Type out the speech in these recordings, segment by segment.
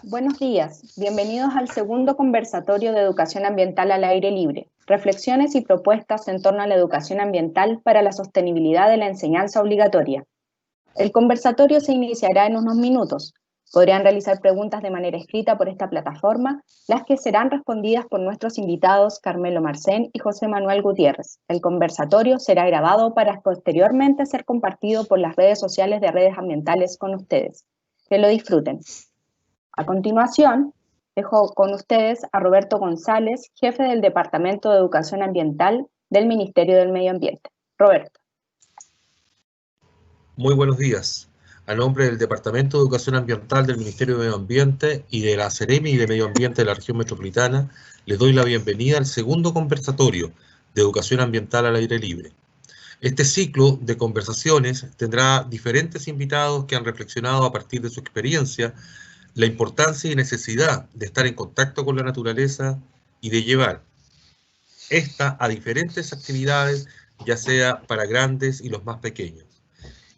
buenos días. Bienvenidos al segundo conversatorio de educación ambiental al aire libre. Reflexiones y propuestas en torno a la educación ambiental para la sostenibilidad de la enseñanza obligatoria. El conversatorio se iniciará en unos minutos. Podrían realizar preguntas de manera escrita por esta plataforma, las que serán respondidas por nuestros invitados Carmelo Marcén y José Manuel Gutiérrez. El conversatorio será grabado para posteriormente ser compartido por las redes sociales de Redes Ambientales con ustedes. Que lo disfruten. A continuación, dejo con ustedes a Roberto González, jefe del Departamento de Educación Ambiental del Ministerio del Medio Ambiente. Roberto. Muy buenos días. A nombre del Departamento de Educación Ambiental del Ministerio de Medio Ambiente y de la Seremi de Medio Ambiente de la región metropolitana, les doy la bienvenida al segundo conversatorio de Educación Ambiental al aire libre. Este ciclo de conversaciones tendrá diferentes invitados que han reflexionado a partir de su experiencia la importancia y necesidad de estar en contacto con la naturaleza y de llevar esta a diferentes actividades, ya sea para grandes y los más pequeños.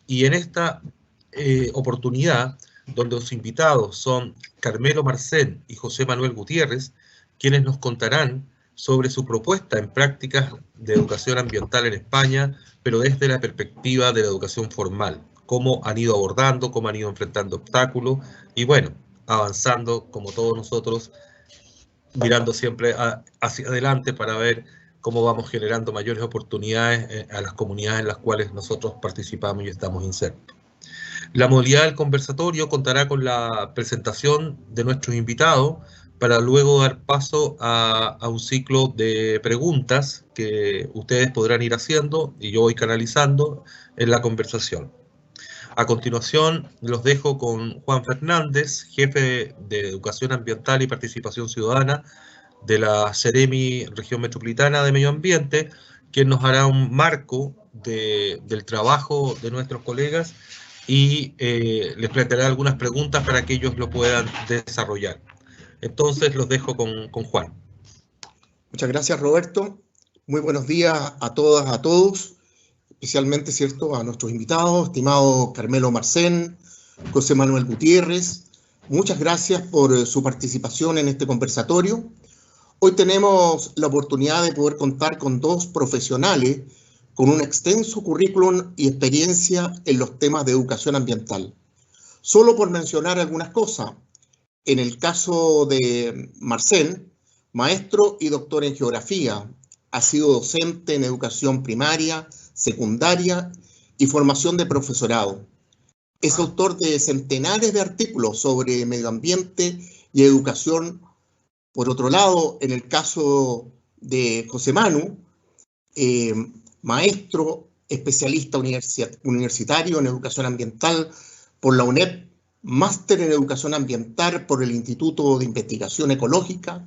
Y en esta oportunidad, donde los invitados son Carmelo Marcén y José Manuel Gutiérrez, quienes nos contarán sobre su propuesta en prácticas de educación ambiental en España, pero desde la perspectiva de la educación formal, cómo han ido abordando, cómo han ido enfrentando obstáculos y bueno, avanzando como todos nosotros, mirando siempre hacia adelante para ver cómo vamos generando mayores oportunidades a las comunidades en las cuales nosotros participamos y estamos insertos. La modalidad del conversatorio contará con la presentación de nuestros invitados para luego dar paso a un ciclo de preguntas que ustedes podrán ir haciendo y yo voy canalizando en la conversación. A continuación, los dejo con Juan Fernández, jefe de Educación Ambiental y Participación Ciudadana de la Seremi Región Metropolitana de Medio Ambiente, quien nos hará un marco del trabajo de nuestros colegas y les planteará algunas preguntas para que ellos lo puedan desarrollar. Entonces los dejo con Juan. Muchas gracias, Roberto. Muy buenos días a todas, a todos, especialmente, ¿cierto?, a nuestros invitados, estimado Carmelo Marcén, José Manuel Gutiérrez. Muchas gracias por su participación en este conversatorio. Hoy tenemos la oportunidad de poder contar con dos profesionales con un extenso currículum y experiencia en los temas de educación ambiental. Solo por mencionar algunas cosas, en el caso de Marcén, maestro y doctor en geografía, ha sido docente en educación primaria, secundaria y formación de profesorado. Es autor de centenares de artículos sobre medio ambiente y educación. Por otro lado, en el caso de José Manu, maestro, especialista universitario en educación ambiental por la UNED, máster en educación ambiental por el Instituto de Investigación Ecológica,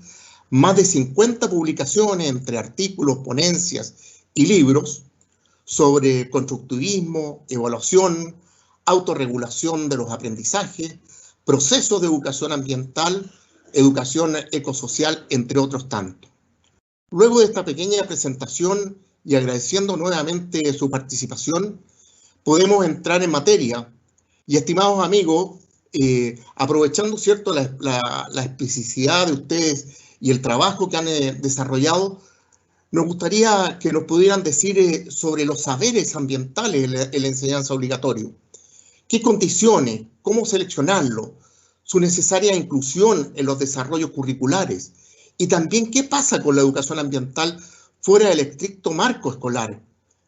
más de 50 publicaciones entre artículos, ponencias y libros sobre constructivismo, evaluación, autorregulación de los aprendizajes, procesos de educación ambiental, educación ecosocial, entre otros tantos. Luego de esta pequeña presentación y agradeciendo nuevamente su participación, podemos entrar en materia. Y estimados amigos, aprovechando, ¿cierto?, la especificidad de ustedes y el trabajo que han desarrollado, nos gustaría que nos pudieran decir sobre los saberes ambientales en la enseñanza obligatoria. ¿Qué condiciones? ¿Cómo seleccionarlo? Su necesaria inclusión en los desarrollos curriculares. Y también qué pasa con la educación ambiental fuera del estricto marco escolar,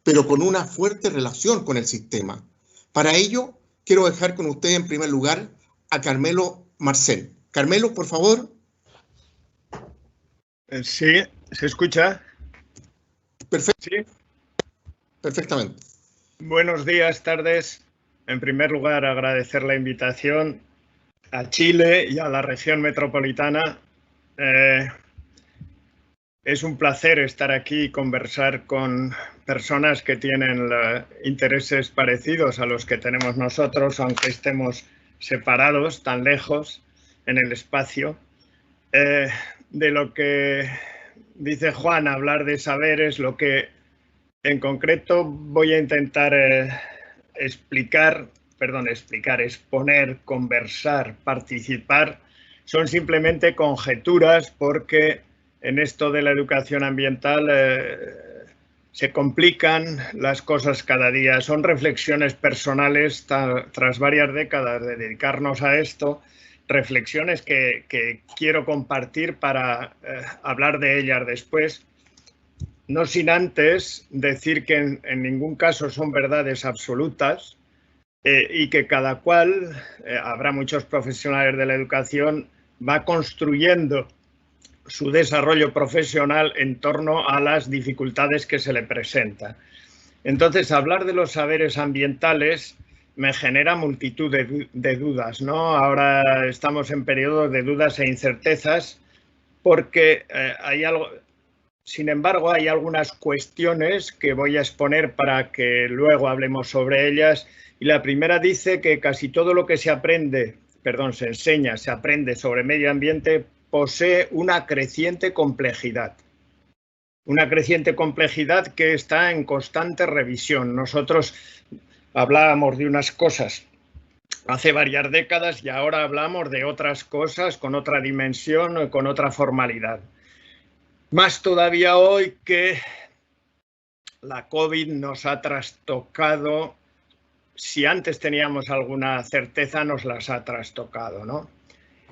pero con una fuerte relación con el sistema. Para ello, quiero dejar con ustedes en primer lugar a Carmelo Marcén. Carmelo, por favor. Sí, ¿se escucha? Perfecto. Sí. Perfectamente. Buenos días, tardes. En primer lugar, agradecer la invitación a Chile y a la región metropolitana. Es un placer estar aquí y conversar con personas que tienen intereses parecidos a los que tenemos nosotros, aunque estemos separados tan lejos en el espacio. De lo que dice Juan, hablar de saberes, lo que en concreto voy a intentar exponer, conversar, participar, son simplemente conjeturas, porque en esto de la educación ambiental se complican las cosas cada día. Son reflexiones personales tras varias décadas de dedicarnos a esto, reflexiones que quiero compartir para hablar de ellas después. No sin antes decir que en ningún caso son verdades absolutas y que cada cual, habrá muchos profesionales de la educación, va construyendo su desarrollo profesional en torno a las dificultades que se le presentan. Entonces, hablar de los saberes ambientales me genera multitud de dudas, ¿no? Ahora estamos en periodos de dudas e incertezas porque hay algo... Sin embargo, hay algunas cuestiones que voy a exponer para que luego hablemos sobre ellas. Y la primera dice que casi todo lo que se enseña sobre medio ambiente posee una creciente complejidad. Una creciente complejidad que está en constante revisión. Nosotros hablábamos de unas cosas hace varias décadas y ahora hablamos de otras cosas con otra dimensión, con otra formalidad. Más todavía hoy que la COVID nos ha trastocado. Si antes teníamos alguna certeza, nos las ha trastocado, ¿no?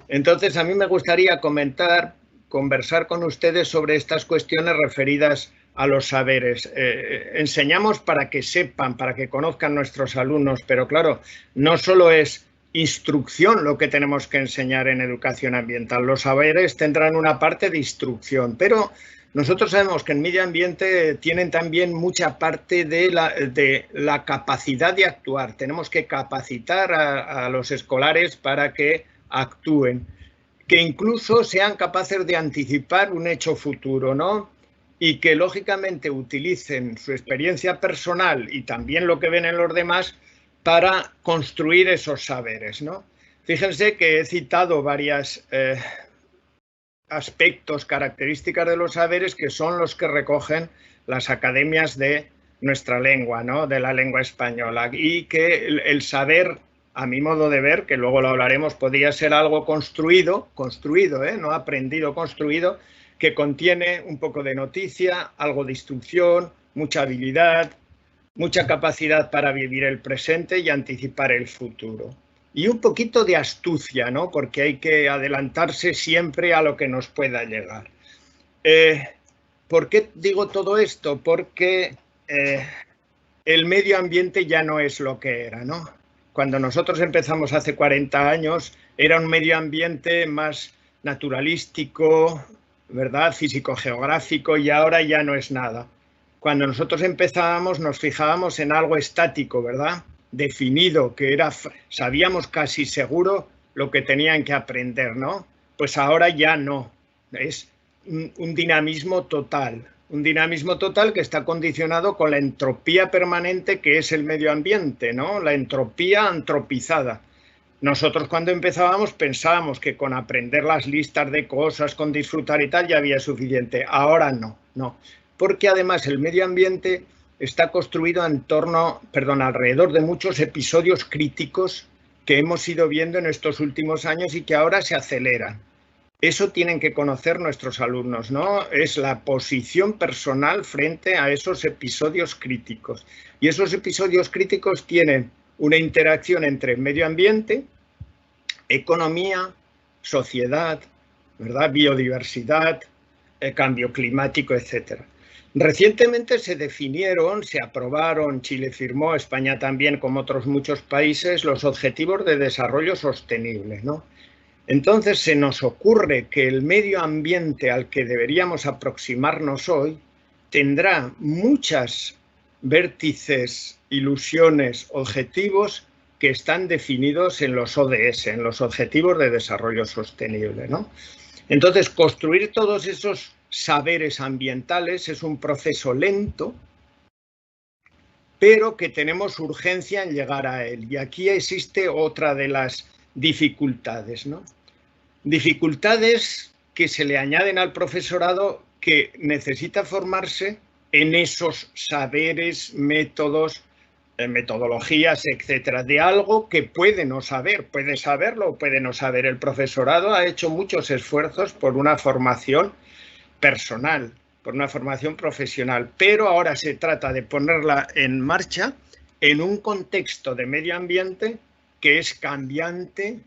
Entonces, a mí me gustaría conversar con ustedes sobre estas cuestiones referidas a los saberes. Enseñamos para que sepan, para que conozcan nuestros alumnos, pero claro, no solo es instrucción lo que tenemos que enseñar en educación ambiental. Los saberes tendrán una parte de instrucción, pero nosotros sabemos que en medio ambiente tienen también mucha parte de la capacidad de actuar. Tenemos que capacitar a los escolares para que actúen, que incluso sean capaces de anticipar un hecho futuro, ¿no? Y que lógicamente utilicen su experiencia personal y también lo que ven en los demás para construir esos saberes, ¿no? Fíjense que he citado varios aspectos, características de los saberes que son los que recogen las academias de nuestra lengua, ¿no? De la lengua española, y que el saber, a mi modo de ver, que luego lo hablaremos, podría ser algo construido, no aprendido, construido, que contiene un poco de noticia, algo de instrucción, mucha habilidad, mucha capacidad para vivir el presente y anticipar el futuro. Y un poquito de astucia, ¿no? Porque hay que adelantarse siempre a lo que nos pueda llegar. ¿Por qué digo todo esto? Porque el medio ambiente ya no es lo que era, ¿no? Cuando nosotros empezamos hace 40 años, era un medio ambiente más naturalístico, ¿verdad? Físico-geográfico, y ahora ya no es nada. Cuando nosotros empezábamos nos fijábamos en algo estático, ¿verdad? Definido, que era, sabíamos casi seguro lo que tenían que aprender, ¿no? Pues ahora ya no, es un dinamismo total que está condicionado con la entropía permanente que es el medio ambiente, ¿no? La entropía antropizada. Nosotros cuando empezábamos pensábamos que con aprender las listas de cosas, con disfrutar y tal, ya había suficiente. Ahora no. Porque además el medio ambiente está construido alrededor de muchos episodios críticos que hemos ido viendo en estos últimos años y que ahora se aceleran. Eso tienen que conocer nuestros alumnos, ¿no? Es la posición personal frente a esos episodios críticos. Y esos episodios críticos tienen una interacción entre medio ambiente, economía, sociedad, ¿verdad? Biodiversidad, cambio climático, etc. Recientemente se definieron, se aprobaron, Chile firmó, España también, como otros muchos países, los Objetivos de Desarrollo Sostenible, ¿no? Entonces se nos ocurre que el medio ambiente al que deberíamos aproximarnos hoy tendrá muchas vértices, ilusiones, objetivos que están definidos en los ODS, en los Objetivos de Desarrollo Sostenible, ¿no? Entonces, construir todos esos saberes ambientales es un proceso lento, pero que tenemos urgencia en llegar a él. Y aquí existe otra de las dificultades, ¿no? Dificultades que se le añaden al profesorado que necesita formarse en esos saberes, métodos metodologías, etcétera, de algo que puede no saber, puede saberlo o puede no saber. El profesorado ha hecho muchos esfuerzos por una formación personal, por una formación profesional, pero ahora se trata de ponerla en marcha en un contexto de medio ambiente que es cambiante,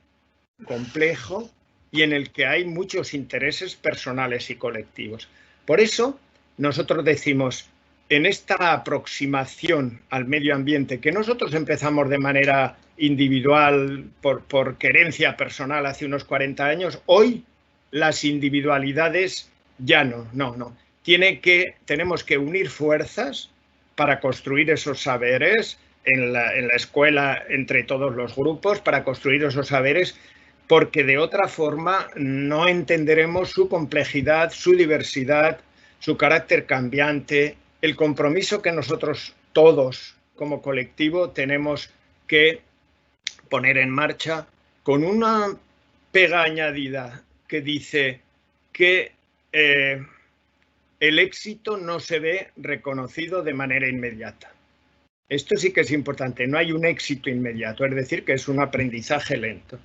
complejo y en el que hay muchos intereses personales y colectivos. Por eso nosotros decimos, en esta aproximación al medio ambiente, que nosotros empezamos de manera individual por querencia personal hace unos 40 años, hoy las individualidades ya no. Tenemos que unir fuerzas para construir esos saberes en la escuela, entre todos los grupos, para construir esos saberes, porque de otra forma no entenderemos su complejidad, su diversidad, su carácter cambiante, el compromiso que nosotros todos como colectivo tenemos que poner en marcha con una pega añadida que dice que el éxito no se ve reconocido de manera inmediata. Esto sí que es importante, no hay un éxito inmediato, es decir, que es un aprendizaje lento.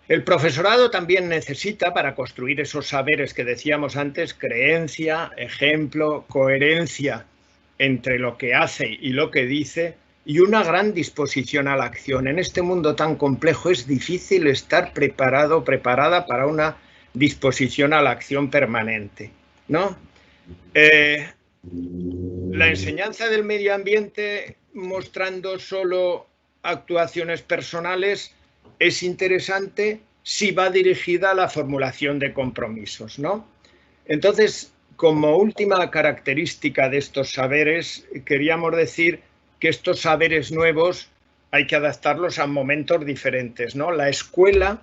El profesorado también necesita, para construir esos saberes que decíamos antes, creencia, ejemplo, coherencia entre lo que hace y lo que dice y una gran disposición a la acción. En este mundo tan complejo es difícil estar preparado o preparada para una disposición a la acción permanente, ¿no? La enseñanza del medio ambiente mostrando solo actuaciones personales es interesante si va dirigida a la formulación de compromisos, ¿no? Entonces, como última característica de estos saberes, queríamos decir que estos saberes nuevos hay que adaptarlos a momentos diferentes, ¿no? La escuela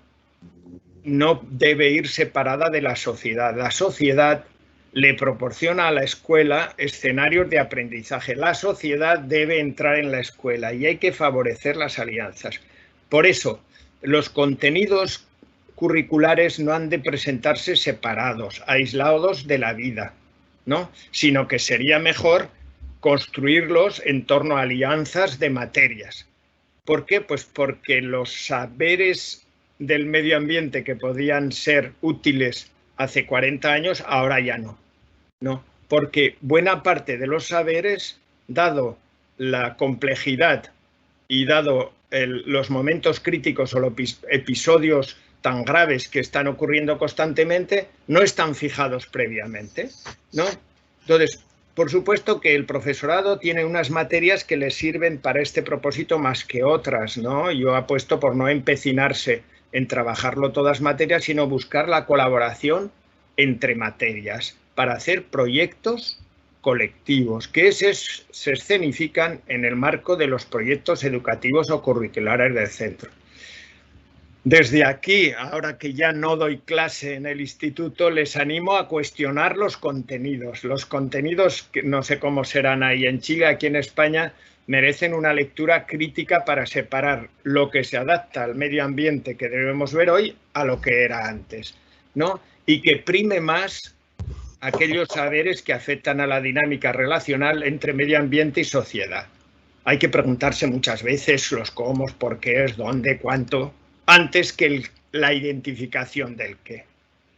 no debe ir separada de la sociedad. La sociedad le proporciona a la escuela escenarios de aprendizaje. La sociedad debe entrar en la escuela y hay que favorecer las alianzas. Por eso, los contenidos curriculares no han de presentarse separados, aislados de la vida, ¿no? Sino que sería mejor construirlos en torno a alianzas de materias. ¿Por qué? Pues porque los saberes del medio ambiente que podían ser útiles hace 40 años, ahora ya no. No, porque buena parte de los saberes, dado la complejidad y dado los momentos críticos o los episodios tan graves que están ocurriendo constantemente, no están fijados previamente, ¿no? Entonces, por supuesto que el profesorado tiene unas materias que le sirven para este propósito más que otras, ¿no? Yo apuesto por no empecinarse en trabajarlo todas materias, sino buscar la colaboración entre materias para hacer proyectos colectivos que se escenifican en el marco de los proyectos educativos o curriculares del centro. Desde aquí, ahora que ya no doy clase en el instituto, les animo a cuestionar los contenidos. Los contenidos, que no sé cómo serán ahí en Chile, aquí en España, merecen una lectura crítica para separar lo que se adapta al medio ambiente que debemos ver hoy a lo que era antes, ¿no? Y que prime más aquellos saberes que afectan a la dinámica relacional entre medio ambiente y sociedad. Hay que preguntarse muchas veces los cómo, por qué, dónde, cuánto, antes que la identificación del qué.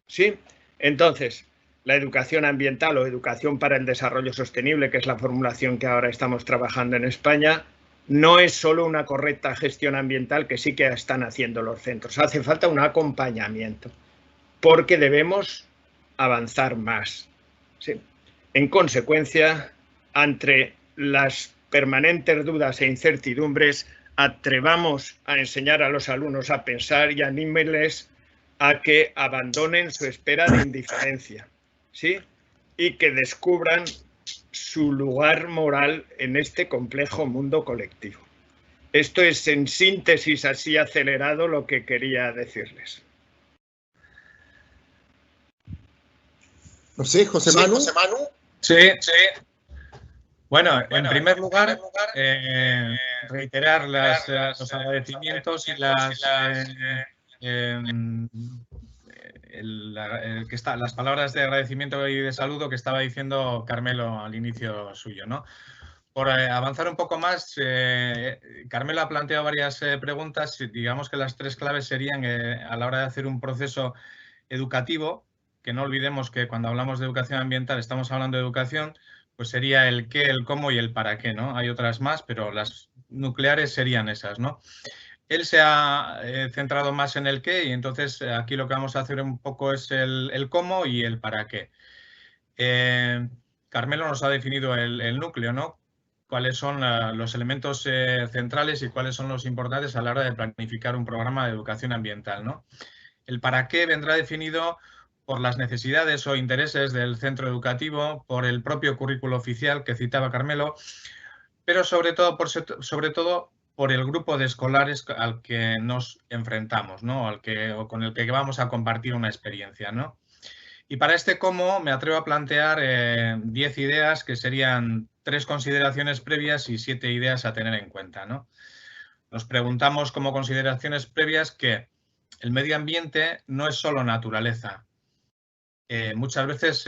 ¿Sí? Entonces, la educación ambiental o educación para el desarrollo sostenible, que es la formulación que ahora estamos trabajando en España, no es solo una correcta gestión ambiental que sí que están haciendo los centros. Hace falta un acompañamiento, porque debemos avanzar más. ¿Sí? En consecuencia, ante las permanentes dudas e incertidumbres, atrevamos a enseñar a los alumnos a pensar y anímeles a que abandonen su espera de indiferencia, ¿sí? Y que descubran su lugar moral en este complejo mundo colectivo. Esto es, en síntesis, así acelerado, lo que quería decirles. No sé, José Manu. Sí. Bueno, en primer lugar, reiterar los agradecimientos y las palabras de agradecimiento y de saludo que estaba diciendo Carmelo al inicio suyo, ¿no? Por avanzar un poco más, Carmelo ha planteado varias preguntas. Digamos que las tres claves serían a la hora de hacer un proceso educativo, que no olvidemos que cuando hablamos de educación ambiental estamos hablando de educación, pues sería el qué, el cómo y el para qué, ¿no? Hay otras más, pero las nucleares serían esas, ¿no? Él se ha centrado más en el qué y entonces aquí lo que vamos a hacer un poco es el cómo y el para qué. Carmelo nos ha definido el núcleo, ¿no? Cuáles son los elementos centrales y cuáles son los importantes a la hora de planificar un programa de educación ambiental, ¿no? El para qué vendrá definido por las necesidades o intereses del centro educativo, por el propio currículo oficial que citaba Carmelo, pero sobre todo por el grupo de escolares al que nos enfrentamos, ¿no? O con el que vamos a compartir una experiencia, ¿no? Y para este cómo me atrevo a plantear 10 ideas que serían 3 consideraciones previas y 7 ideas a tener en cuenta, ¿no? Nos preguntamos como consideraciones previas que el medio ambiente no es solo naturaleza. Muchas veces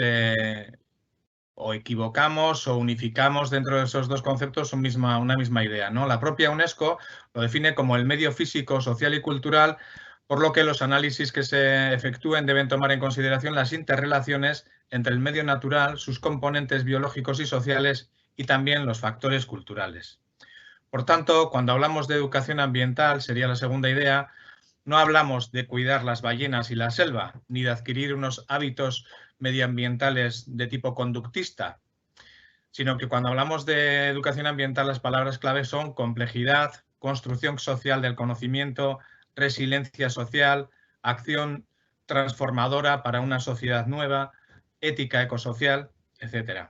o equivocamos o unificamos dentro de esos dos conceptos una misma idea, ¿no? La propia UNESCO lo define como el medio físico, social y cultural, por lo que los análisis que se efectúen deben tomar en consideración las interrelaciones entre el medio natural, sus componentes biológicos y sociales y también los factores culturales. Por tanto, cuando hablamos de educación ambiental, sería la segunda idea, no hablamos de cuidar las ballenas y la selva, ni de adquirir unos hábitos medioambientales de tipo conductista, sino que cuando hablamos de educación ambiental las palabras clave son complejidad, construcción social del conocimiento, resiliencia social, acción transformadora para una sociedad nueva, ética ecosocial, etc.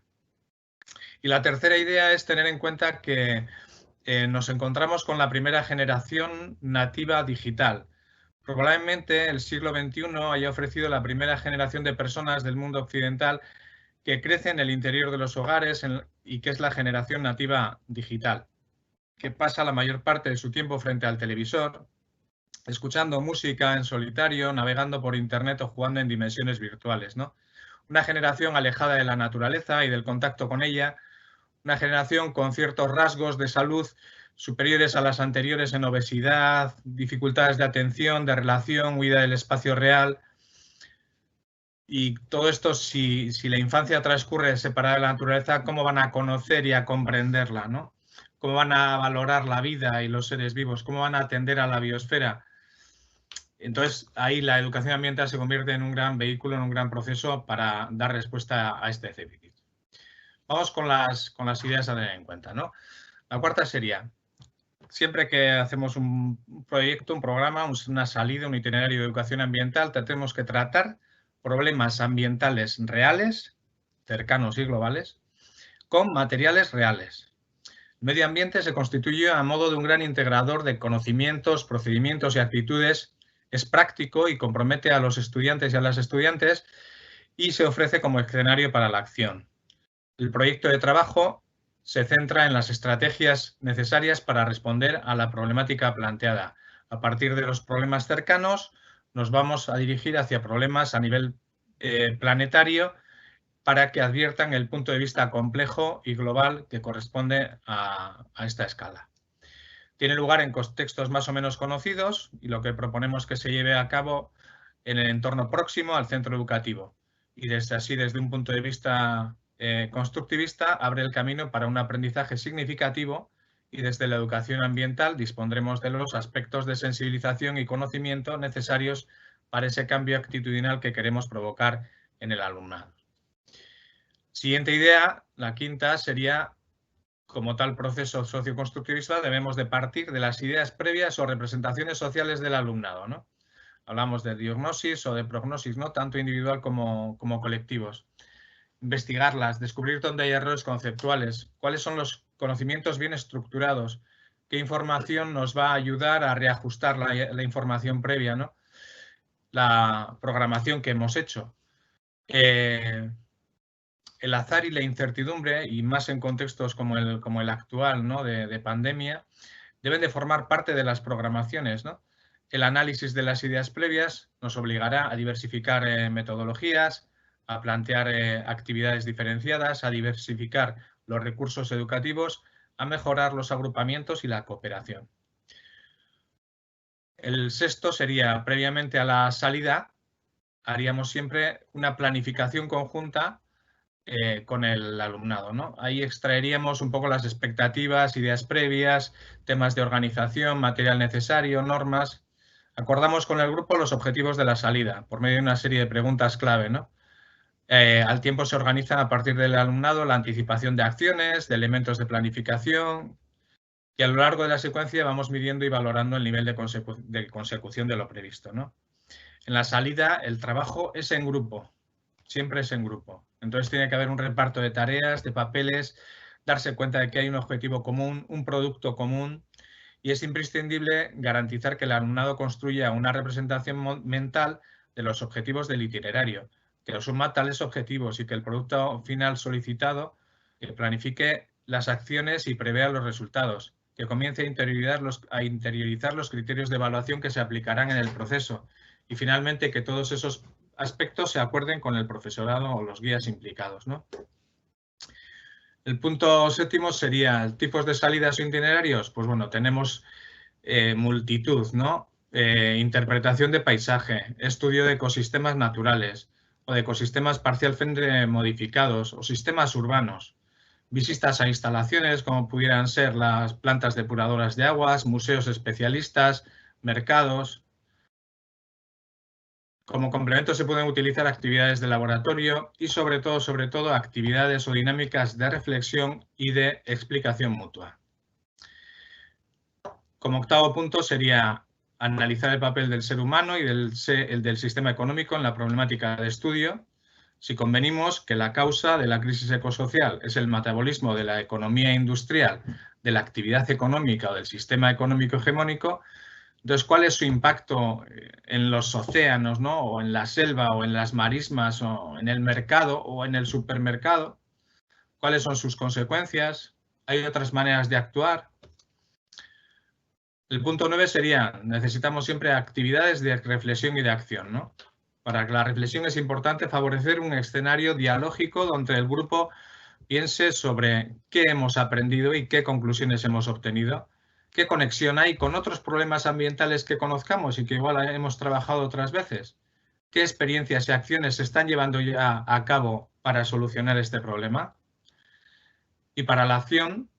Y la tercera idea es tener en cuenta que nos encontramos con la primera generación nativa digital. Probablemente el siglo XXI haya ofrecido la primera generación de personas del mundo occidental que crece en el interior de los hogares y que es la generación nativa digital, que pasa la mayor parte de su tiempo frente al televisor, escuchando música en solitario, navegando por internet o jugando en dimensiones virtuales, ¿no? Una generación alejada de la naturaleza y del contacto con ella, una generación con ciertos rasgos de salud superiores a las anteriores en obesidad, dificultades de atención, de relación, huida del espacio real. Y todo esto, si la infancia transcurre separada de la naturaleza, ¿cómo van a conocer y a comprenderla, ¿no? ¿Cómo van a valorar la vida y los seres vivos? ¿Cómo van a atender a la biosfera? Entonces, ahí la educación ambiental se convierte en un gran vehículo, en un gran proceso para dar respuesta a este déficit. Vamos con las ideas a tener en cuenta, ¿no? La cuarta sería, siempre que hacemos un proyecto, un programa, una salida, un itinerario de educación ambiental, tenemos que tratar problemas ambientales reales, cercanos y globales, con materiales reales. El medio ambiente se constituye a modo de un gran integrador de conocimientos, procedimientos y actitudes, es práctico y compromete a los estudiantes y a las estudiantes y se ofrece como escenario para la acción. El proyecto de trabajo se centra en las estrategias necesarias para responder a la problemática planteada. A partir de los problemas cercanos, nos vamos a dirigir hacia problemas a nivel planetario para que adviertan el punto de vista complejo y global que corresponde a esta escala. Tiene lugar en contextos más o menos conocidos y lo que proponemos que se lleve a cabo en el entorno próximo al centro educativo. Y desde un punto de vista constructivista abre el camino para un aprendizaje significativo y desde la educación ambiental dispondremos de los aspectos de sensibilización y conocimiento necesarios para ese cambio actitudinal que queremos provocar en el alumnado. Siguiente idea, la quinta, sería como tal proceso socioconstructivista debemos de partir de las ideas previas o representaciones sociales del alumnado, ¿no? Hablamos de diagnosis o de prognosis, ¿no? Tanto individual como colectivos. Investigarlas, descubrir dónde hay errores conceptuales, cuáles son los conocimientos bien estructurados, qué información nos va a ayudar a reajustar la información previa, ¿no? La programación que hemos hecho. El azar y la incertidumbre, y más en contextos como el actual, ¿no? de pandemia, deben de formar parte de las programaciones, ¿no? El análisis de las ideas previas nos obligará a diversificar metodologías, a plantear actividades diferenciadas, a diversificar los recursos educativos, a mejorar los agrupamientos y la cooperación. El sexto sería, previamente a la salida, haríamos siempre una planificación conjunta con el alumnado, ¿no? Ahí extraeríamos un poco las expectativas, ideas previas, temas de organización, material necesario, normas. Acordamos con el grupo los objetivos de la salida por medio de una serie de preguntas clave, ¿no? Al tiempo se organiza a partir del alumnado la anticipación de acciones, de elementos de planificación, y a lo largo de la secuencia vamos midiendo y valorando el nivel de consecución de lo previsto, ¿no? En la salida el trabajo es en grupo, siempre es en grupo. Entonces tiene que haber un reparto de tareas, de papeles, darse cuenta de que hay un objetivo común, un producto común, y es imprescindible garantizar que el alumnado construya una representación mental de los objetivos del itinerario, que asuma tales objetivos y que el producto final solicitado planifique las acciones y prevea los resultados, que comience a interiorizar los criterios de evaluación que se aplicarán en el proceso y finalmente que todos esos aspectos se acuerden con el profesorado o los guías implicados, ¿no? El punto séptimo sería tipos de salidas o itinerarios. Pues bueno, tenemos multitud, ¿no? Interpretación de paisaje, estudio de ecosistemas naturales o de ecosistemas parcialmente modificados o sistemas urbanos, visitas a instalaciones como pudieran ser las plantas depuradoras de aguas, museos especialistas, mercados. Como complemento se pueden utilizar actividades de laboratorio y sobre todo actividades o dinámicas de reflexión y de explicación mutua. Como octavo punto sería analizar el papel del ser humano y el del sistema económico en la problemática de estudio. Si convenimos que la causa de la crisis ecosocial es el metabolismo de la economía industrial, de la actividad económica o del sistema económico hegemónico, entonces, ¿cuál es su impacto en los océanos, ¿no? O en la selva, o en las marismas, o en el mercado, o en el supermercado? ¿Cuáles son sus consecuencias? ¿Hay otras maneras de actuar? El punto 9 sería, necesitamos siempre actividades de reflexión y de acción, ¿no? Para que la reflexión es importante favorecer un escenario dialógico donde el grupo piense sobre qué hemos aprendido y qué conclusiones hemos obtenido. ¿Qué conexión hay con otros problemas ambientales que conozcamos y que igual hemos trabajado otras veces? ¿Qué experiencias y acciones se están llevando ya a cabo para solucionar este problema? Y para la acción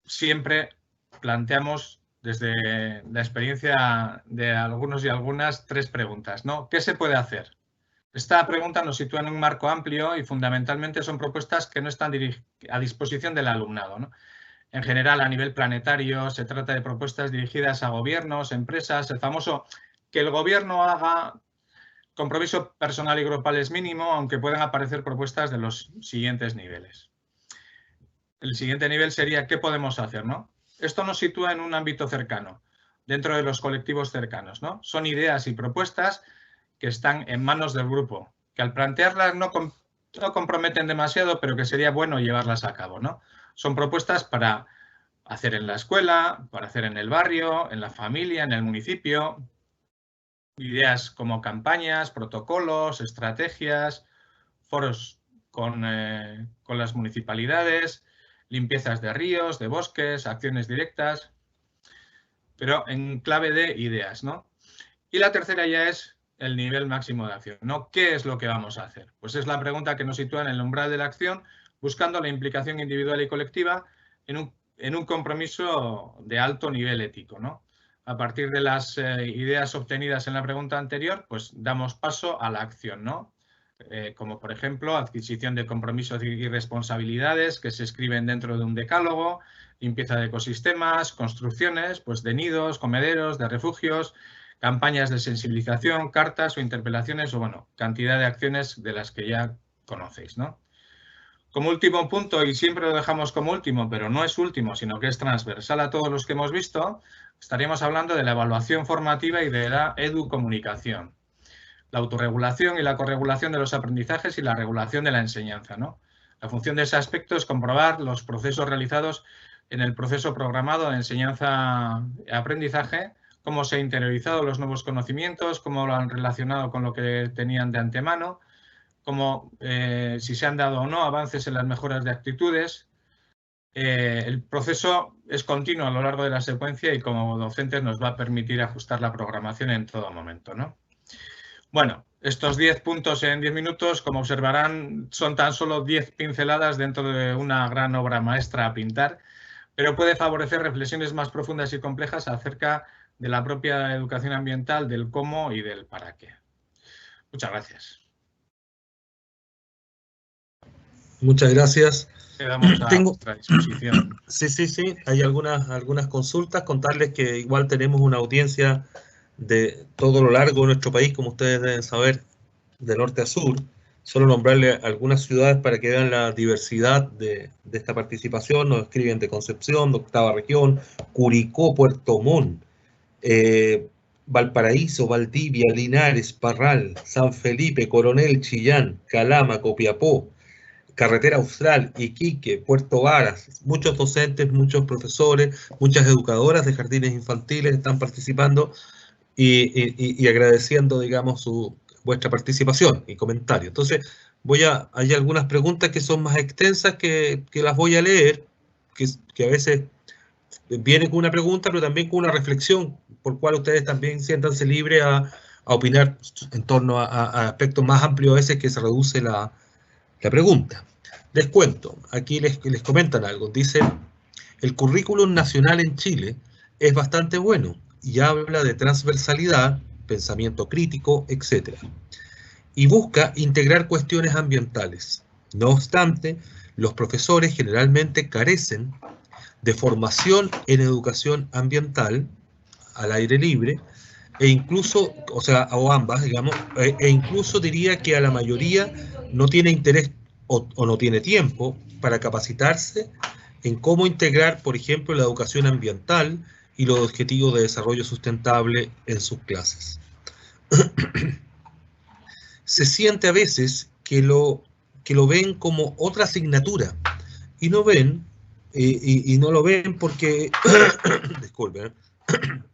siempre planteamos desde la experiencia de algunos y algunas 3 preguntas, ¿no? ¿Qué se puede hacer? Esta pregunta nos sitúa en un marco amplio y fundamentalmente son propuestas que no están a disposición del alumnado, ¿no? En general, a nivel planetario, se trata de propuestas dirigidas a gobiernos, empresas, el famoso que el gobierno haga, compromiso personal y grupal es mínimo, aunque puedan aparecer propuestas de los siguientes niveles. El siguiente nivel sería ¿qué podemos hacer, no? Esto nos sitúa en un ámbito cercano, dentro de los colectivos cercanos, ¿no? Son ideas y propuestas que están en manos del grupo, que al plantearlas no comprometen demasiado, pero que sería bueno llevarlas a cabo, ¿no? Son propuestas para hacer en la escuela, para hacer en el barrio, en la familia, en el municipio. Ideas como campañas, protocolos, estrategias, foros con las municipalidades, limpiezas de ríos, de bosques, acciones directas, pero en clave de ideas, ¿no? Y la tercera ya es el nivel máximo de acción, ¿no? ¿Qué es lo que vamos a hacer? Pues es la pregunta que nos sitúa en el umbral de la acción, buscando la implicación individual y colectiva en un compromiso de alto nivel ético, ¿no? A partir de las ideas obtenidas en la pregunta anterior, pues damos paso a la acción, ¿no? Como por ejemplo, adquisición de compromisos y responsabilidades que se escriben dentro de un decálogo, limpieza de ecosistemas, construcciones, pues de nidos, comederos, de refugios, campañas de sensibilización, cartas o interpelaciones o, bueno, cantidad de acciones de las que ya conocéis, ¿no? Como último punto, y siempre lo dejamos como último, pero no es último, sino que es transversal a todos los que hemos visto, estaríamos hablando de la evaluación formativa y de la educomunicación, la autorregulación y la corregulación de los aprendizajes y la regulación de la enseñanza, ¿no? La función de ese aspecto es comprobar los procesos realizados en el proceso programado de enseñanza-aprendizaje, cómo se han interiorizado los nuevos conocimientos, cómo lo han relacionado con lo que tenían de antemano, cómo si se han dado o no avances en las mejoras de actitudes, El proceso es continuo a lo largo de la secuencia y como docentes nos va a permitir ajustar la programación en todo momento, ¿no? Bueno, estos 10 puntos en 10 minutos, como observarán, son tan solo 10 pinceladas dentro de una gran obra maestra a pintar, pero puede favorecer reflexiones más profundas y complejas acerca de la propia educación ambiental, del cómo y del para qué. Muchas gracias. Muchas gracias. Quedamos a vuestra disposición. Sí. Hay algunas consultas. Contarles que igual tenemos una audiencia de todo lo largo de nuestro país, como ustedes deben saber, de norte a sur. Solo nombrarle algunas ciudades para que vean la diversidad de esta participación. Nos escriben de Concepción, de Octava Región, Curicó, Puerto Montt, Valparaíso, Valdivia, Linares, Parral, San Felipe, Coronel, Chillán, Calama, Copiapó, Carretera Austral, Iquique, Puerto Varas. Muchos docentes, muchos profesores, muchas educadoras de jardines infantiles están participando y agradeciendo, digamos, vuestra participación y comentario. Entonces, hay algunas preguntas que son más extensas que las voy a leer, que a veces viene con una pregunta, pero también con una reflexión, por cual ustedes también siéntanse libres a opinar en torno a aspectos más amplios a veces que se reduce la pregunta. Les cuento, aquí les comentan algo. Dice, el currículum nacional en Chile es bastante bueno y habla de transversalidad, pensamiento crítico, etc. Y busca integrar cuestiones ambientales. No obstante, los profesores generalmente carecen de formación en educación ambiental al aire libre, e incluso, o ambas, digamos, e incluso diría que a la mayoría no tiene interés o no tiene tiempo para capacitarse en cómo integrar, por ejemplo, la educación ambiental y los objetivos de desarrollo sustentable en sus clases. Se siente a veces que lo ven como otra asignatura y no ven, y no lo ven porque, disculpen,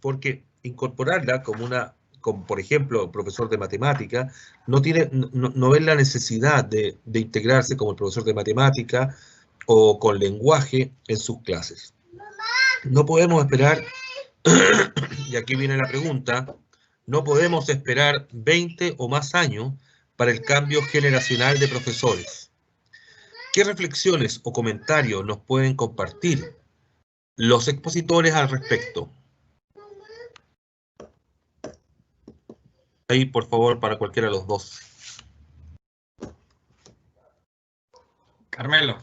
porque incorporarla como por ejemplo, profesor de matemática, no ven la necesidad de integrarse como el profesor de matemática o con lenguaje en sus clases. No podemos esperar, y aquí viene la pregunta, no podemos esperar 20 o más años para el cambio generacional de profesores. ¿Qué reflexiones o comentarios nos pueden compartir los expositores al respecto? Ahí, por favor, para cualquiera de los dos. Carmelo.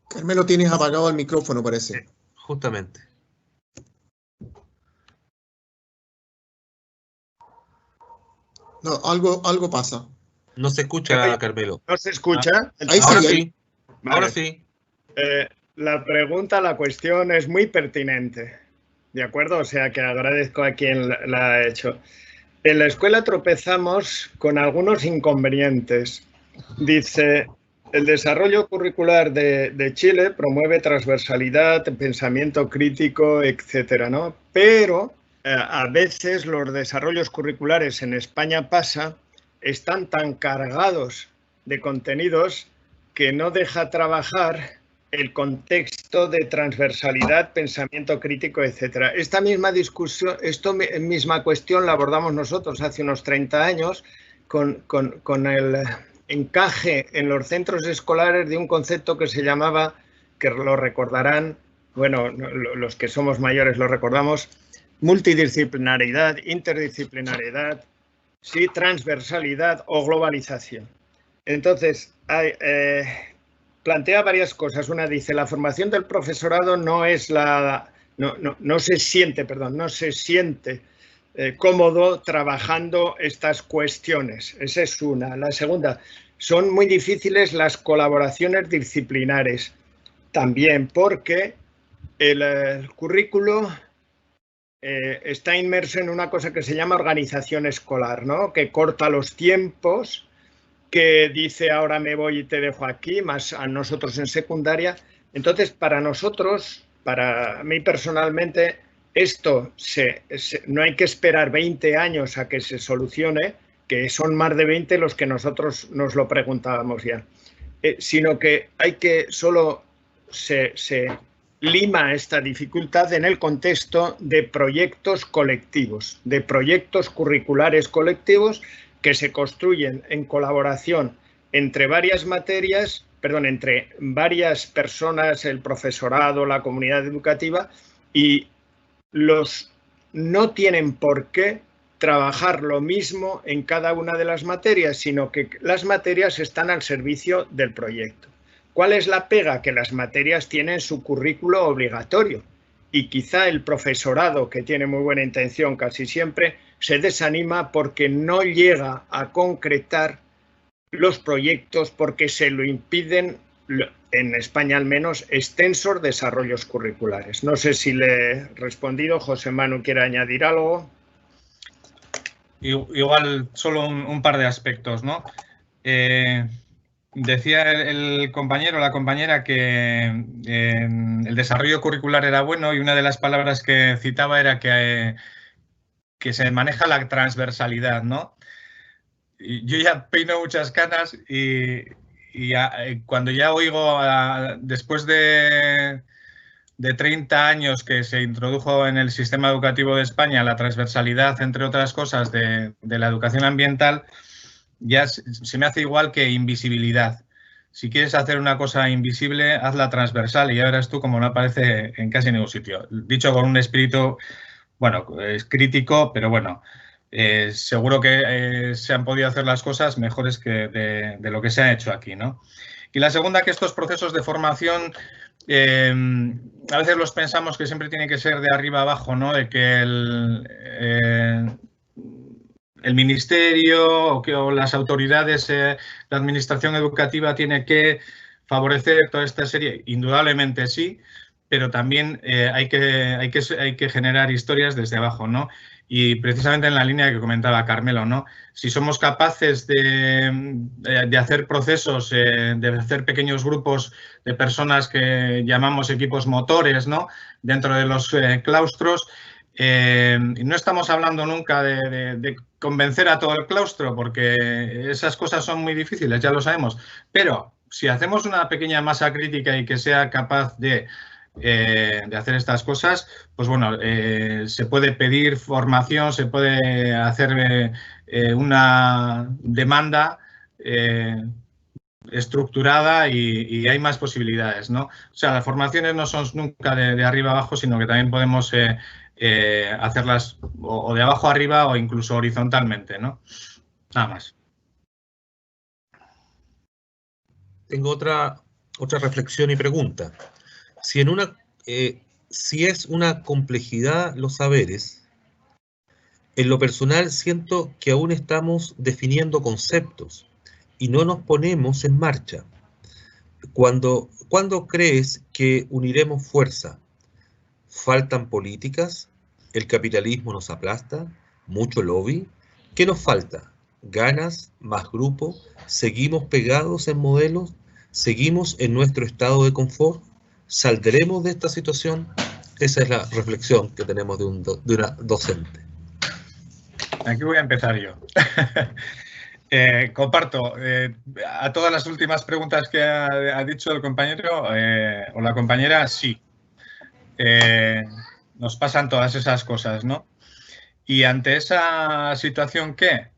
Carmelo, tienes apagado el micrófono, parece. Sí, justamente. No, algo pasa. No se escucha, Carmelo. ¿No se escucha? Ahora sí. Vale. Ahora sí. La pregunta, la cuestión es muy pertinente, ¿de acuerdo? O sea que agradezco a quien la ha hecho. En la escuela tropezamos con algunos inconvenientes. Dice, el desarrollo curricular de Chile promueve transversalidad, pensamiento crítico, etcétera, ¿no? Pero a veces los desarrollos curriculares en España están tan cargados de contenidos que no deja trabajar el contexto de transversalidad, pensamiento crítico, etcétera. Esta misma discusión, esta misma cuestión la abordamos nosotros hace unos 30 años con el encaje en los centros escolares de un concepto que se llamaba, que lo recordarán, bueno, los que somos mayores lo recordamos, multidisciplinaridad, interdisciplinariedad, sí, transversalidad o globalización. Entonces, plantea varias cosas. Una dice, la formación del profesorado no se siente cómodo trabajando estas cuestiones. Esa es una. La segunda, son muy difíciles las colaboraciones disciplinares. También porque el currículo está inmerso en una cosa que se llama organización escolar, ¿no? Que corta los tiempos, que dice ahora me voy y te dejo aquí, más a nosotros en secundaria. Entonces, para nosotros, para mí personalmente, esto no hay que esperar 20 años a que se solucione, que son más de 20 los que nosotros nos lo preguntábamos ya, sino que solo se lima esta dificultad en el contexto de proyectos colectivos, de proyectos curriculares colectivos que se construyen en colaboración entre varias materias, entre varias personas, el profesorado, la comunidad educativa, y no tienen por qué trabajar lo mismo en cada una de las materias, sino que las materias están al servicio del proyecto. ¿Cuál es la pega? Que las materias tienen su currículo obligatorio y quizá el profesorado, que tiene muy buena intención casi siempre, se desanima porque no llega a concretar los proyectos porque se lo impiden, en España al menos, extensos desarrollos curriculares. No sé si le he respondido. José Manu, ¿quiere añadir algo? Igual solo un par de aspectos, ¿no? Decía el compañero o la compañera que el desarrollo curricular era bueno, y una de las palabras que citaba era que se maneja la transversalidad, ¿no? Y yo ya peino muchas canas y cuando ya oigo, después de 30 años que se introdujo en el sistema educativo de España la transversalidad, entre otras cosas, de la educación ambiental, ya se me hace igual que invisibilidad. Si quieres hacer una cosa invisible, hazla transversal y ya verás tú cómo no aparece en casi ningún sitio. Dicho con un espíritu, bueno, es crítico, pero bueno, seguro que se han podido hacer las cosas mejores que de lo que se ha hecho aquí, ¿no? Y la segunda, que estos procesos de formación a veces los pensamos que siempre tiene que ser de arriba abajo, ¿no? De que el ministerio o las autoridades, la administración educativa tiene que favorecer toda esta serie. Indudablemente sí, pero también hay que generar historias desde abajo, ¿no? Y precisamente en la línea que comentaba Carmelo, ¿no? Si somos capaces de hacer procesos, de hacer pequeños grupos de personas que llamamos equipos motores, ¿no? Dentro de los claustros, y no estamos hablando nunca de convencer a todo el claustro, porque esas cosas son muy difíciles, ya lo sabemos, pero si hacemos una pequeña masa crítica y que sea capaz de hacer estas cosas, pues bueno, se puede pedir formación, se puede hacer una demanda estructurada y hay más posibilidades, ¿no? O sea, las formaciones no son nunca de arriba abajo, sino que también podemos hacerlas o de abajo arriba o incluso horizontalmente, ¿no? Nada más. Tengo otra reflexión y pregunta. Si es una complejidad los saberes, en lo personal siento que aún estamos definiendo conceptos y no nos ponemos en marcha. ¿Cuándo crees que uniremos fuerza? ¿Faltan políticas? ¿El capitalismo nos aplasta? ¿Mucho lobby? ¿Qué nos falta? ¿Ganas? ¿Más grupo? ¿Seguimos pegados en modelos? ¿Seguimos en nuestro estado de confort? ¿Saldremos de esta situación? Esa es la reflexión que tenemos de una docente. Aquí voy a empezar yo. Comparto a todas las últimas preguntas que ha dicho el compañero o la compañera, sí. Nos pasan todas esas cosas, ¿no? Y ante esa situación, ¿qué?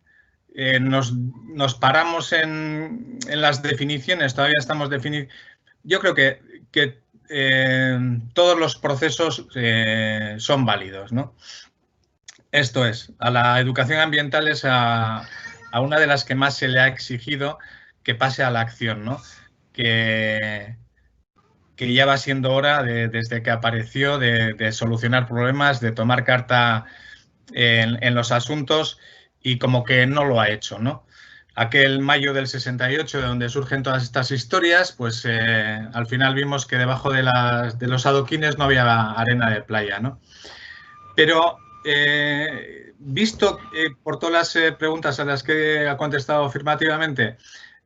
Nos paramos en las definiciones, todavía estamos definiendo. Yo creo que todos los procesos son válidos, ¿no? Esto es, a la educación ambiental es a una de las que más se le ha exigido que pase a la acción, ¿no? Que ya va siendo hora, desde que apareció, de solucionar problemas, de tomar carta en los asuntos, y como que no lo ha hecho, ¿no? Aquel mayo del 68, de donde surgen todas estas historias, pues al final vimos que debajo de los adoquines no había arena de playa, ¿no? Pero visto por todas las preguntas a las que ha contestado afirmativamente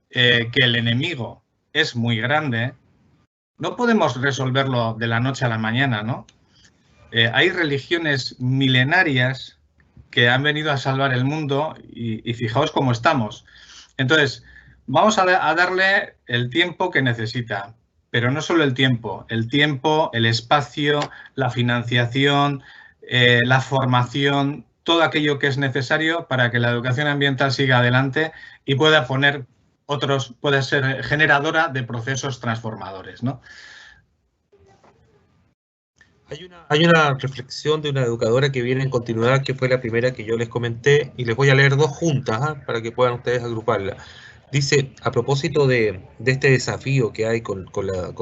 que el enemigo es muy grande, no podemos resolverlo de la noche a la mañana, ¿no? Hay religiones milenarias que han venido a salvar el mundo y fijaos cómo estamos. Entonces, vamos a darle el tiempo que necesita, pero no solo el tiempo, el espacio, la financiación, la formación, todo aquello que es necesario para que la educación ambiental siga adelante y pueda ser generadora de procesos transformadores, ¿no? Hay una reflexión de una educadora que viene en continuidad, que fue la primera que yo les comenté, y les voy a leer dos juntas, para que puedan ustedes agruparla. Dice, a propósito de este desafío que hay con la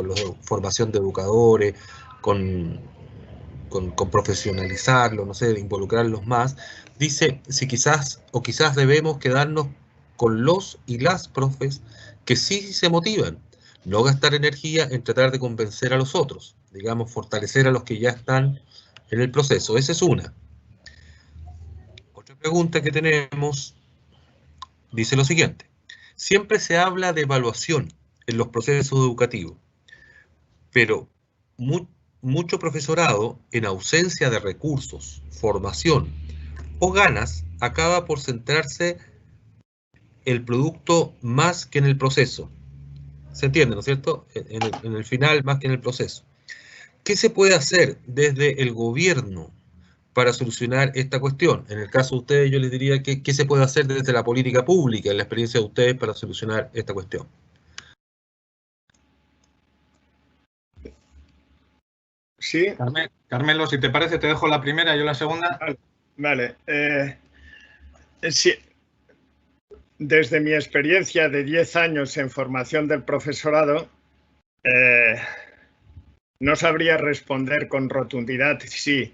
formación de educadores, con profesionalizarlo, no sé, de involucrarlos más, dice, si quizás debemos quedarnos con los y las profes que sí se motivan, no gastar energía en tratar de convencer a los otros, digamos, fortalecer a los que ya están en el proceso. Esa es una. Otra pregunta que tenemos dice lo siguiente. Siempre se habla de evaluación en los procesos educativos, pero mucho profesorado, en ausencia de recursos, formación o ganas, acaba por centrarse el producto más que en el proceso. ¿Se entiende, no es cierto? En el final más que en el proceso. ¿Qué se puede hacer desde el gobierno para solucionar esta cuestión? En el caso de ustedes, yo les diría que ¿qué se puede hacer desde la política pública, en la experiencia de ustedes, para solucionar esta cuestión? Sí. Carmelo, si te parece, te dejo la primera, yo la segunda. Vale. Sí. Desde mi experiencia de 10 años en formación del profesorado, no sabría responder con rotundidad si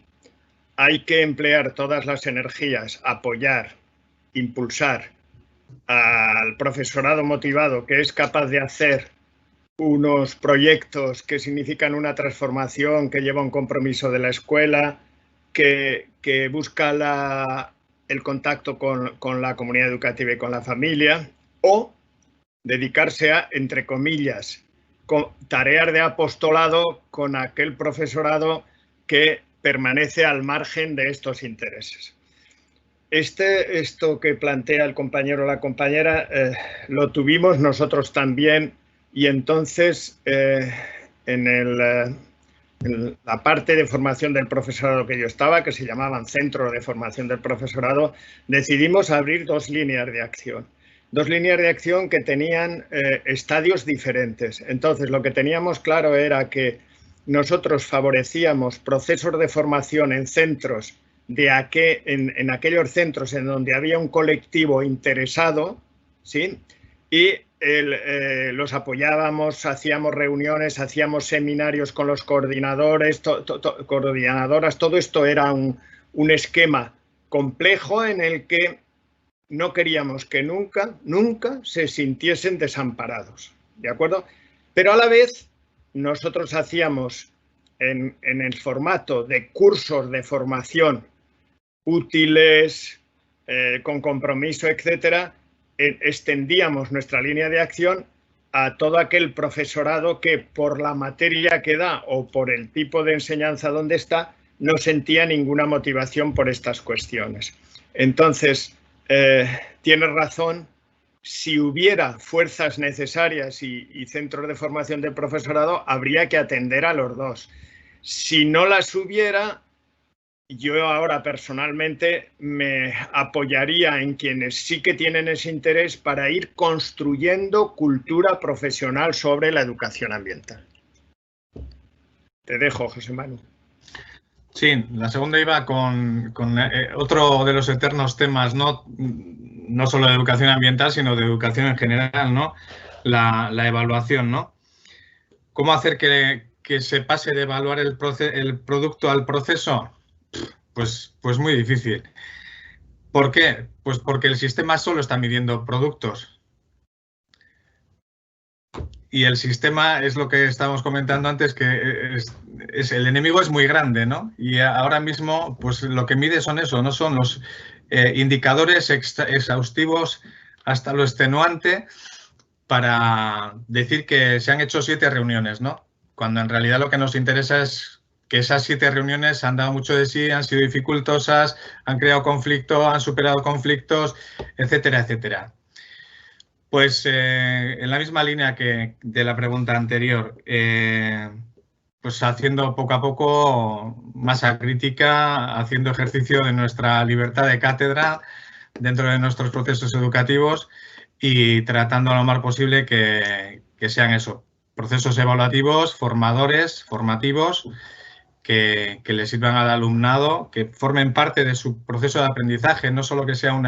hay que emplear todas las energías, apoyar, impulsar al profesorado motivado que es capaz de hacer unos proyectos que significan una transformación, que lleva un compromiso de la escuela, que busca el contacto con la comunidad educativa y con la familia, o dedicarse a, entre comillas, tareas de apostolado con aquel profesorado que permanece al margen de estos intereses. Esto que plantea el compañero o la compañera lo tuvimos nosotros también, y entonces en la parte de formación del profesorado que yo estaba, que se llamaban Centro de Formación del Profesorado, decidimos abrir dos líneas de acción. Dos líneas de acción que tenían estadios diferentes. Entonces, lo que teníamos claro era que nosotros favorecíamos procesos de formación en centros, en aquellos centros en donde había un colectivo interesado, ¿sí? Y los apoyábamos, hacíamos reuniones, hacíamos seminarios con los coordinadores, coordinadoras. Todo esto era un esquema complejo en el que no queríamos que nunca se sintiesen desamparados, ¿de acuerdo? Pero a la vez nosotros hacíamos en el formato de cursos de formación útiles, con compromiso, etcétera, extendíamos nuestra línea de acción a todo aquel profesorado que por la materia que da o por el tipo de enseñanza donde está no sentía ninguna motivación por estas cuestiones. Entonces, tienes razón, si hubiera fuerzas necesarias y centros de formación del profesorado, habría que atender a los dos. Si no las hubiera, yo ahora personalmente me apoyaría en quienes sí que tienen ese interés para ir construyendo cultura profesional sobre la educación ambiental. Te dejo, José Manu. Sí, la segunda iba con otro de los eternos temas, no solo de educación ambiental, sino de educación en general, ¿no? La evaluación, ¿no? ¿Cómo hacer que se pase de evaluar el producto al proceso? Pues muy difícil. ¿Por qué? Pues porque el sistema solo está midiendo productos. Y el sistema es lo que estábamos comentando antes, que el enemigo es muy grande, ¿no? Y ahora mismo, pues lo que mide son eso, no son los indicadores exhaustivos hasta lo extenuante para decir que se han hecho 7 reuniones, ¿no? Cuando en realidad lo que nos interesa es que esas 7 reuniones han dado mucho de sí, han sido dificultosas, han creado conflictos, han superado conflictos, etcétera, etcétera. Pues en la misma línea que de la pregunta anterior, pues haciendo poco a poco masa crítica, haciendo ejercicio de nuestra libertad de cátedra dentro de nuestros procesos educativos y tratando lo más posible que sean eso, procesos evaluativos, formativos, que le sirvan al alumnado, que formen parte de su proceso de aprendizaje, no solo que sea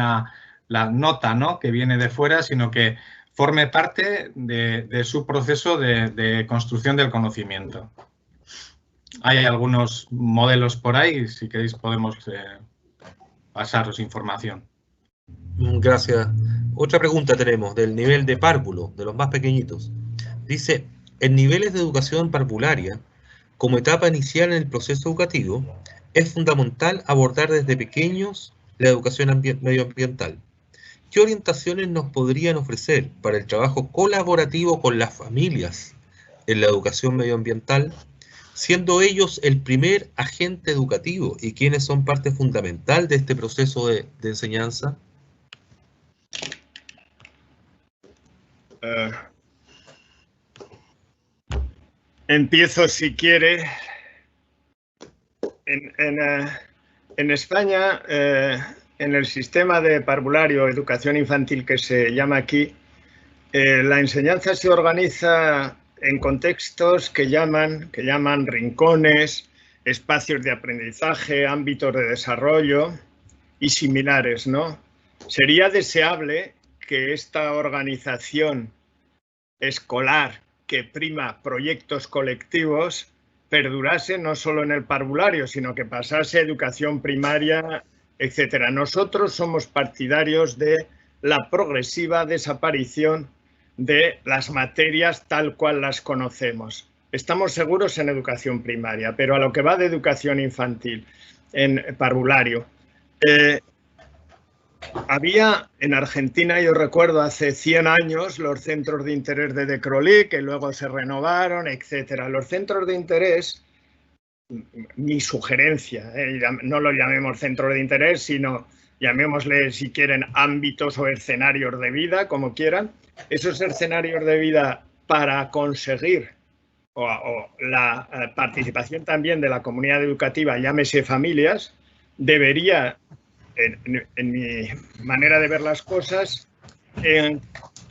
la nota, ¿no?, que viene de fuera, sino que forme parte de su proceso de construcción del conocimiento. Hay algunos modelos por ahí, si queréis podemos pasaros información. Gracias. Otra pregunta tenemos del nivel de párvulo, de los más pequeñitos. Dice, en niveles de educación parvularia, como etapa inicial en el proceso educativo, es fundamental abordar desde pequeños la educación medioambiental. ¿Qué orientaciones nos podrían ofrecer para el trabajo colaborativo con las familias en la educación medioambiental, siendo ellos el primer agente educativo y quienes son parte fundamental de este proceso de enseñanza? Empiezo, si quiere. En España, en el sistema de parvulario, educación infantil que se llama aquí, la enseñanza se organiza en contextos que llaman rincones, espacios de aprendizaje, ámbitos de desarrollo y similares, ¿no? Sería deseable que esta organización escolar que prima proyectos colectivos perdurase no solo en el parvulario, sino que pasase a educación primaria, etcétera. Nosotros somos partidarios de la progresiva desaparición de las materias tal cual las conocemos. Estamos seguros en educación primaria, pero a lo que va de educación infantil, en parvulario. Había en Argentina, yo recuerdo, hace 100 años, los centros de interés de Decrolí, que luego se renovaron, etcétera. Los centros de interés, mi sugerencia, no lo llamemos centros de interés, sino llamémosle, si quieren, ámbitos o escenarios de vida, como quieran. Esos escenarios de vida, para conseguir o la participación también de la comunidad educativa, llámese familias, debería, en mi manera de ver las cosas,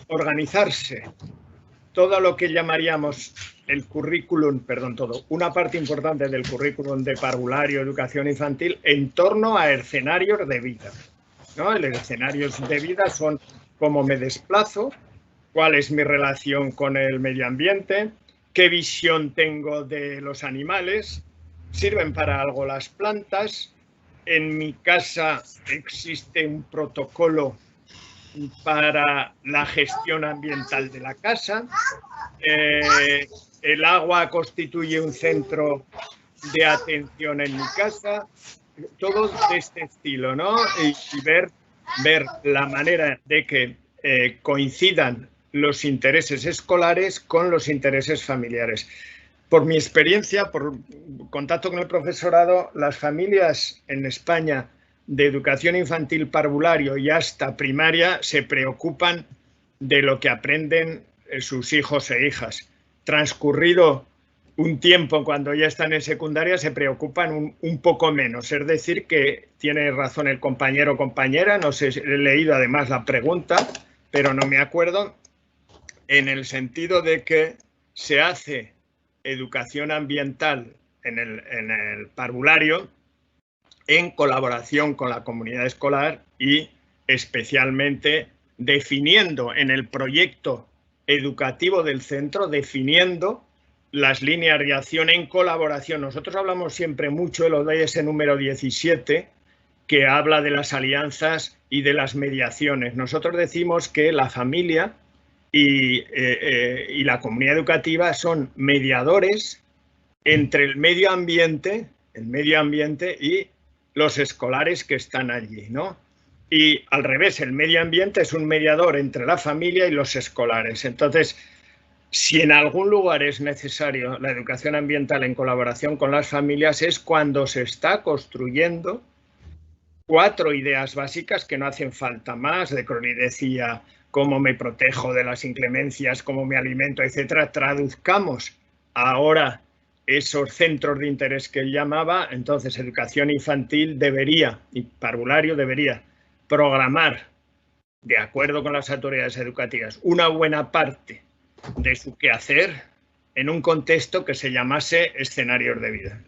organizarse todo lo que llamaríamos el currículum, una parte importante del currículum de parvulario, educación infantil, en torno a escenarios de vida, ¿no? Los escenarios de vida son cómo me desplazo, cuál es mi relación con el medio ambiente, qué visión tengo de los animales, sirven para algo las plantas. En mi casa existe un protocolo para la gestión ambiental de la casa. El agua constituye un centro de atención en mi casa. Todo de este estilo, ¿no? Y ver la manera de que coincidan los intereses escolares con los intereses familiares. Por mi experiencia, por contacto con el profesorado, las familias en España de educación infantil parvulario y hasta primaria se preocupan de lo que aprenden sus hijos e hijas. Transcurrido un tiempo, cuando ya están en secundaria, se preocupan un poco menos. Es decir, que tiene razón el compañero o compañera, no sé, he leído además la pregunta, pero no me acuerdo, en el sentido de que se hace educación ambiental en el parvulario en colaboración con la comunidad escolar y especialmente definiendo en el proyecto educativo del centro, definiendo las líneas de acción en colaboración. Nosotros hablamos siempre mucho del ODS número 17, que habla de las alianzas y de las mediaciones. Nosotros decimos que la familia y la comunidad educativa son mediadores entre el medio ambiente y los escolares que están allí, ¿no? Y al revés, el medio ambiente es un mediador entre la familia y los escolares. Entonces, Si en algún lugar es necesario la educación ambiental en colaboración con las familias es cuando se está construyendo 4 ideas básicas que no hacen falta más. De Crowley decía cómo me protejo de las inclemencias, cómo me alimento, etcétera. Traduzcamos ahora esos centros de interés que él llamaba. Entonces, educación infantil debería, y parvulario debería, programar, de acuerdo con las autoridades educativas, una buena parte de su quehacer en un contexto que se llamase escenarios de vida.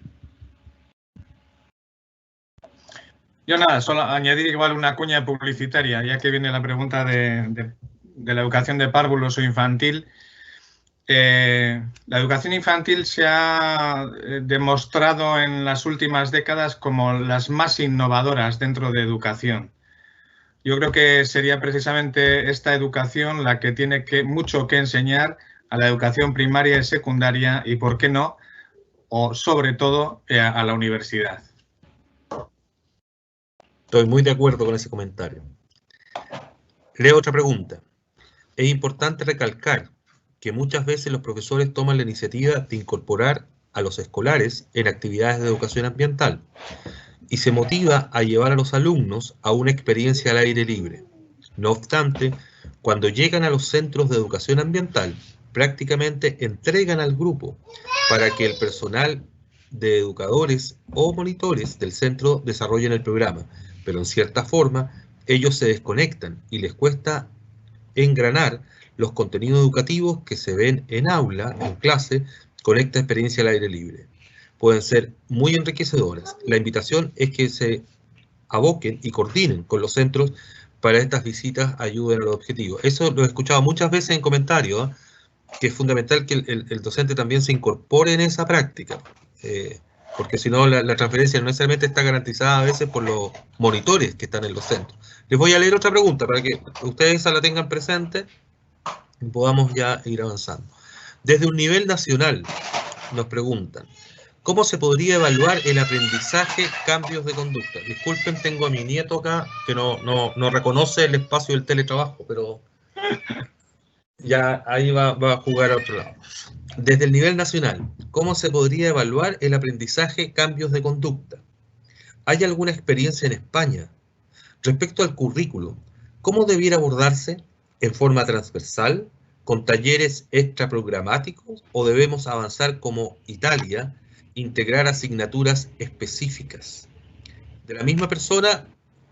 Yo nada, solo añadir igual una cuña publicitaria, ya que viene la pregunta de la educación de párvulos o infantil. La educación infantil se ha demostrado en las últimas décadas como las más innovadoras dentro de educación. Yo creo que sería precisamente esta educación la que tiene mucho que enseñar a la educación primaria y secundaria y, ¿por qué no?, o sobre todo a la universidad. Estoy muy de acuerdo con ese comentario. Leo otra pregunta. Es importante recalcar que muchas veces los profesores toman la iniciativa de incorporar a los escolares en actividades de educación ambiental y se motiva a llevar a los alumnos a una experiencia al aire libre. No obstante, cuando llegan a los centros de educación ambiental, prácticamente entregan al grupo para que el personal de educadores o monitores del centro desarrollen el programa, pero en cierta forma ellos se desconectan y les cuesta engranar los contenidos educativos que se ven en aula, en clase, con esta experiencia al aire libre. Pueden ser muy enriquecedoras. La invitación es que se aboquen y coordinen con los centros para estas visitas ayuden a los objetivos. Eso lo he escuchado muchas veces en comentarios, que es fundamental que el docente también se incorpore en esa práctica, porque si no la transferencia no necesariamente está garantizada a veces por los monitores que están en los centros. Les voy a leer otra pregunta para que ustedes esa la tengan presente y podamos ya ir avanzando. Desde un nivel nacional nos preguntan, ¿cómo se podría evaluar el aprendizaje, cambios de conducta? Disculpen, tengo a mi nieto acá que no reconoce el espacio del teletrabajo, pero ya ahí va a jugar a otro lado. Desde el nivel nacional, ¿cómo se podría evaluar el aprendizaje, cambios de conducta? ¿Hay alguna experiencia en España? Respecto al currículo, ¿cómo debiera abordarse? ¿En forma transversal? ¿Con talleres extraprogramáticos? ¿O debemos avanzar como Italia, integrar asignaturas específicas? De la misma persona,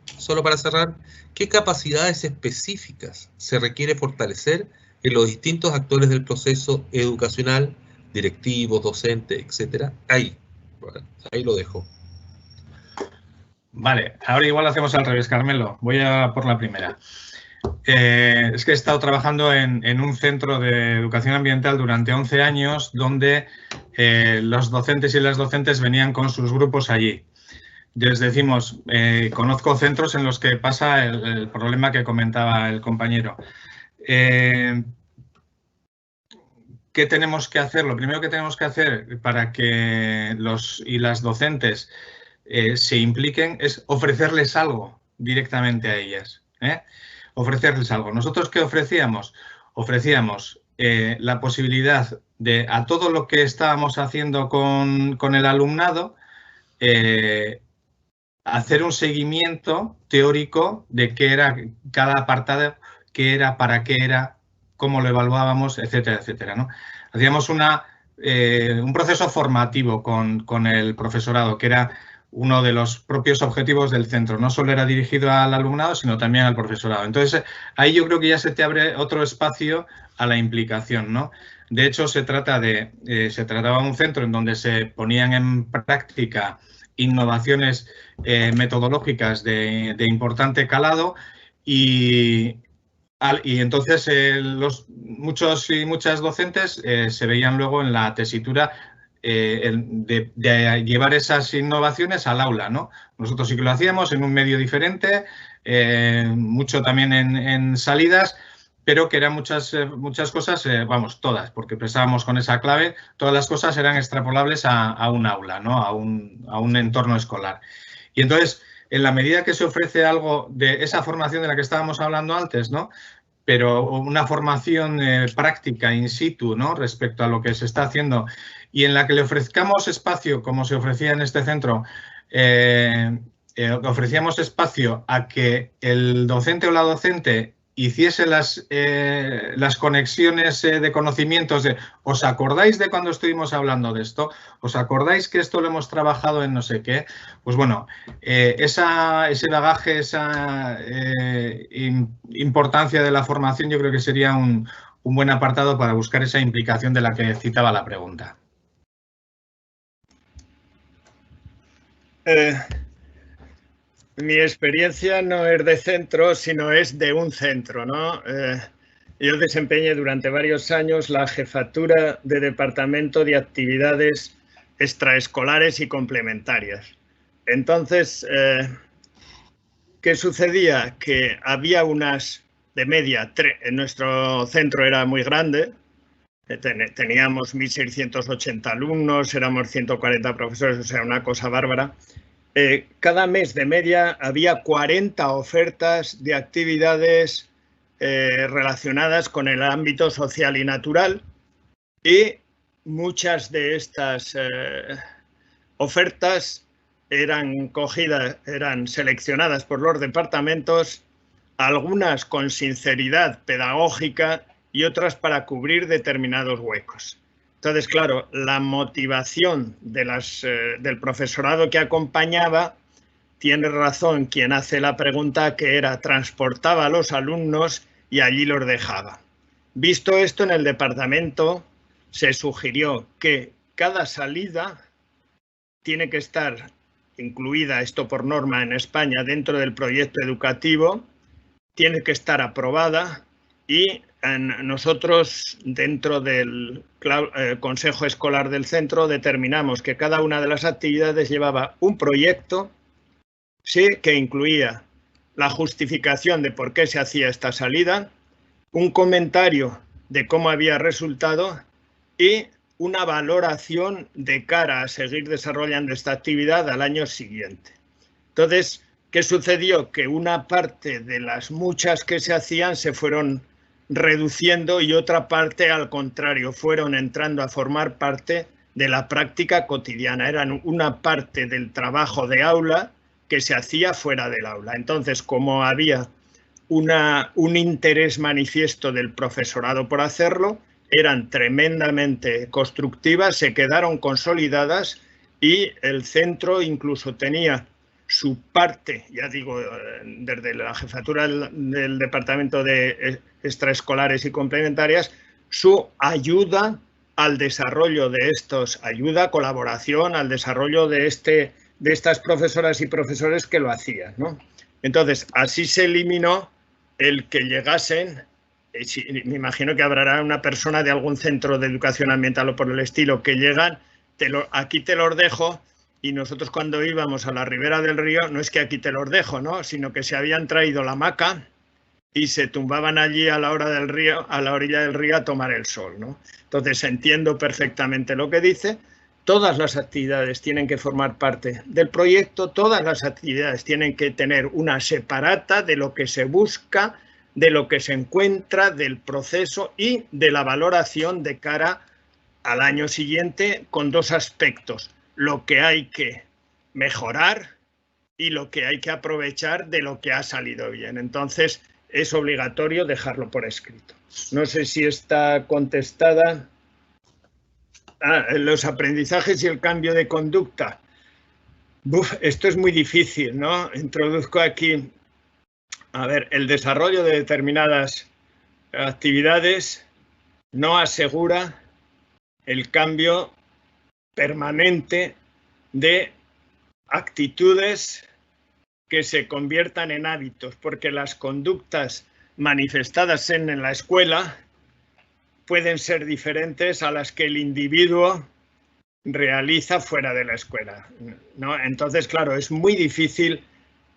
solo para cerrar, ¿qué capacidades específicas se requiere fortalecer en los distintos actores del proceso educacional, directivos, docentes, etcétera? Ahí lo dejo. Vale, ahora igual lo hacemos al revés, Carmelo. Voy a por la primera. Es que he estado trabajando en un centro de educación ambiental durante 11 años donde los docentes y las docentes venían con sus grupos allí. Les decimos, conozco centros en los que pasa el problema que comentaba el compañero. ¿Qué tenemos que hacer? Lo primero que tenemos que hacer para que los y las docentes se impliquen es ofrecerles algo directamente a ellas. Ofrecerles algo. ¿Nosotros qué ofrecíamos? Ofrecíamos la posibilidad de, a todo lo que estábamos haciendo con el alumnado, hacer un seguimiento teórico de qué era cada apartado, qué era, para qué era, cómo lo evaluábamos, etcétera, etcétera, ¿no? Hacíamos un proceso formativo con el profesorado, que era uno de los propios objetivos del centro. No solo era dirigido al alumnado, sino también al profesorado. Entonces, ahí yo creo que ya se te abre otro espacio a la implicación, ¿no? De hecho, se trataba de un centro en donde se ponían en práctica innovaciones metodológicas de importante calado y entonces muchos y muchas docentes se veían luego en la tesitura de llevar esas innovaciones al aula, ¿no? Nosotros sí que lo hacíamos en un medio diferente, mucho también en salidas, pero que eran muchas cosas, vamos, todas, porque pensábamos con esa clave, todas las cosas eran extrapolables a un aula, ¿no? A un entorno escolar. Y entonces, en la medida que se ofrece algo de esa formación de la que estábamos hablando antes, ¿no? pero una formación práctica in situ, ¿no?, respecto a lo que se está haciendo y en la que le ofrezcamos espacio, como se ofrecía en este centro, ofrecíamos espacio a que el docente o la docente hiciese las conexiones de conocimientos de ¿os acordáis de cuando estuvimos hablando de esto? ¿Os acordáis que esto lo hemos trabajado en no sé qué? Pues bueno, ese bagaje, esa importancia de la formación, yo creo que sería un buen apartado para buscar esa implicación de la que citaba la pregunta. Mi experiencia no es de centro, sino es de un centro, ¿no? Yo desempeñé durante varios años la jefatura de departamento de actividades extraescolares y complementarias. Entonces, ¿qué sucedía? Que había unas de media, en nuestro centro era muy grande, teníamos 1.680 alumnos, éramos 140 profesores, o sea, una cosa bárbara. Cada mes de media había 40 ofertas de actividades relacionadas con el ámbito social y natural y muchas de estas ofertas eran seleccionadas por los departamentos, algunas con sinceridad pedagógica y otras para cubrir determinados huecos. Entonces, claro, la motivación del profesorado que acompañaba, tiene razón quien hace la pregunta, que era transportaba a los alumnos y allí los dejaba. Visto esto, en el departamento se sugirió que cada salida tiene que estar incluida, esto por norma en España, dentro del proyecto educativo, tiene que estar aprobada y nosotros, dentro del Consejo Escolar del Centro, determinamos que cada una de las actividades llevaba un proyecto, sí, que incluía la justificación de por qué se hacía esta salida, un comentario de cómo había resultado y una valoración de cara a seguir desarrollando esta actividad al año siguiente. Entonces, ¿qué sucedió? Que una parte de las muchas que se hacían se fueron reduciendo y otra parte, al contrario, fueron entrando a formar parte de la práctica cotidiana. Eran una parte del trabajo de aula que se hacía fuera del aula. Entonces, como había un interés manifiesto del profesorado por hacerlo, eran tremendamente constructivas, se quedaron consolidadas y el centro incluso tenía su parte, ya digo, desde la jefatura del departamento de extraescolares y complementarias, su ayuda al desarrollo de colaboración al desarrollo de estas profesoras y profesores que lo hacían, ¿no? Entonces, así se eliminó el que llegasen, me imagino que habrá una persona de algún centro de educación ambiental o por el estilo, que llegan, aquí te los dejo. Y nosotros, cuando íbamos a la ribera del río, no es que aquí te los dejo, ¿no?, sino que se habían traído la hamaca y se tumbaban allí a la orilla del río a tomar el sol, ¿no? Entonces, entiendo perfectamente lo que dice. Todas las actividades tienen que formar parte del proyecto, todas las actividades tienen que tener una separata de lo que se busca, de lo que se encuentra, del proceso y de la valoración de cara al año siguiente, con dos aspectos: lo que hay que mejorar y lo que hay que aprovechar de lo que ha salido bien. Entonces, es obligatorio dejarlo por escrito. No sé si está contestada. Los aprendizajes y el cambio de conducta. Esto es muy difícil, ¿no? Introduzco aquí, a ver, el desarrollo de determinadas actividades no asegura el cambio permanente de actitudes que se conviertan en hábitos, porque las conductas manifestadas en la escuela pueden ser diferentes a las que el individuo realiza fuera de la escuela, ¿no? Entonces, claro, es muy difícil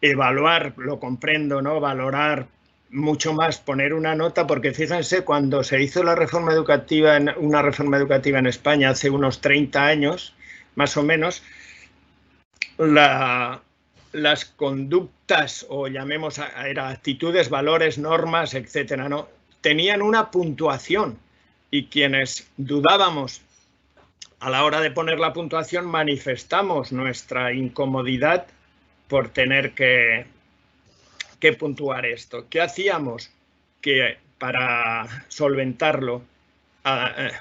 evaluar, lo comprendo, ¿no?, valorar mucho más, poner una nota, porque fíjense, cuando se hizo una reforma educativa en España hace unos 30 años, más o menos, las conductas, o llamemos actitudes, valores, normas, etcétera, ¿no?, tenían una puntuación y quienes dudábamos a la hora de poner la puntuación manifestamos nuestra incomodidad por tener que puntuar esto. ¿Qué hacíamos? Que para solventarlo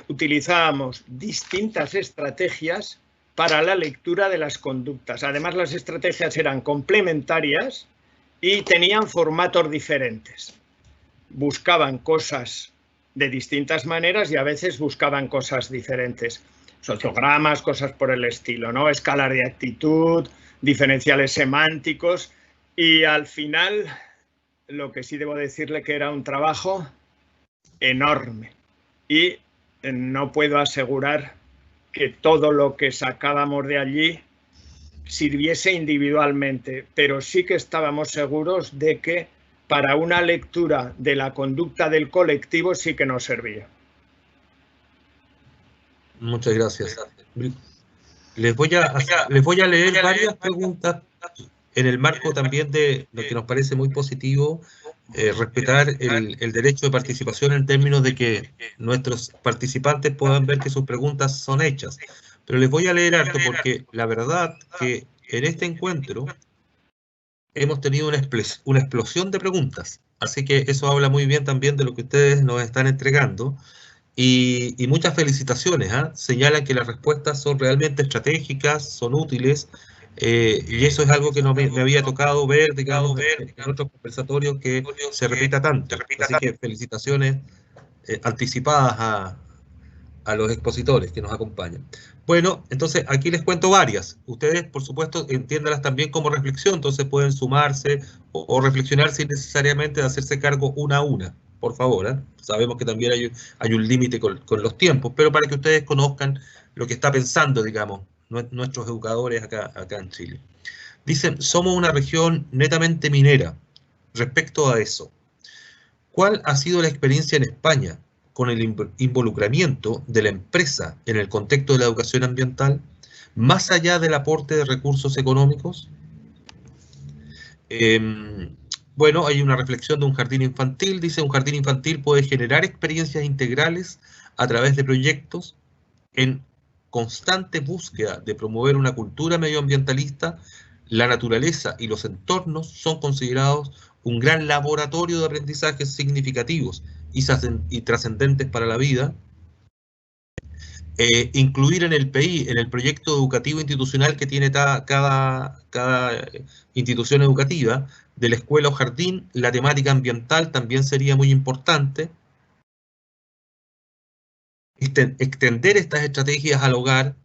utilizábamos distintas estrategias para la lectura de las conductas. Además, las estrategias eran complementarias y tenían formatos diferentes. Buscaban cosas de distintas maneras y a veces buscaban cosas diferentes. Sociogramas, cosas por el estilo, ¿no? Escalas de actitud, diferenciales semánticos y al final lo que sí debo decirle que era un trabajo enorme y no puedo asegurar que todo lo que sacábamos de allí sirviese individualmente, pero sí que estábamos seguros de que para una lectura de la conducta del colectivo sí que nos servía. Muchas gracias. Les voy a leer varias preguntas en el marco también de lo que nos parece muy positivo, respetar el derecho de participación en términos de que nuestros participantes puedan ver que sus preguntas son hechas. Pero les voy a leer harto porque la verdad que en este encuentro hemos tenido una explosión de preguntas. Así que eso habla muy bien también de lo que ustedes nos están entregando. Y muchas felicitaciones, ¿eh? Señalan que las respuestas son realmente estratégicas, son útiles, y eso es algo que no me había tocado ver, digamos, en otros conversatorios que se repita tanto. Así que felicitaciones anticipadas a los expositores que nos acompañan. Bueno, entonces aquí les cuento varias. Ustedes, por supuesto, entiéndanlas también como reflexión, entonces pueden sumarse o reflexionar sin necesariamente hacerse cargo una a una. Por favor, ¿eh? Sabemos que también hay un límite con los tiempos, pero para que ustedes conozcan lo que está pensando, digamos, nuestros educadores acá en Chile. Dicen, somos una región netamente minera. Respecto a eso, ¿cuál ha sido la experiencia en España con el involucramiento de la empresa en el contexto de la educación ambiental, más allá del aporte de recursos económicos? Bueno, hay una reflexión de un jardín infantil. Dice, un jardín infantil puede generar experiencias integrales a través de proyectos en constante búsqueda de promover una cultura medioambientalista. La naturaleza y los entornos son considerados un gran laboratorio de aprendizajes significativos y trascendentes para la vida. Incluir en el PI, en el proyecto educativo institucional que tiene cada institución educativa, de la escuela o jardín, la temática ambiental también sería muy importante. Extender estas estrategias al hogar.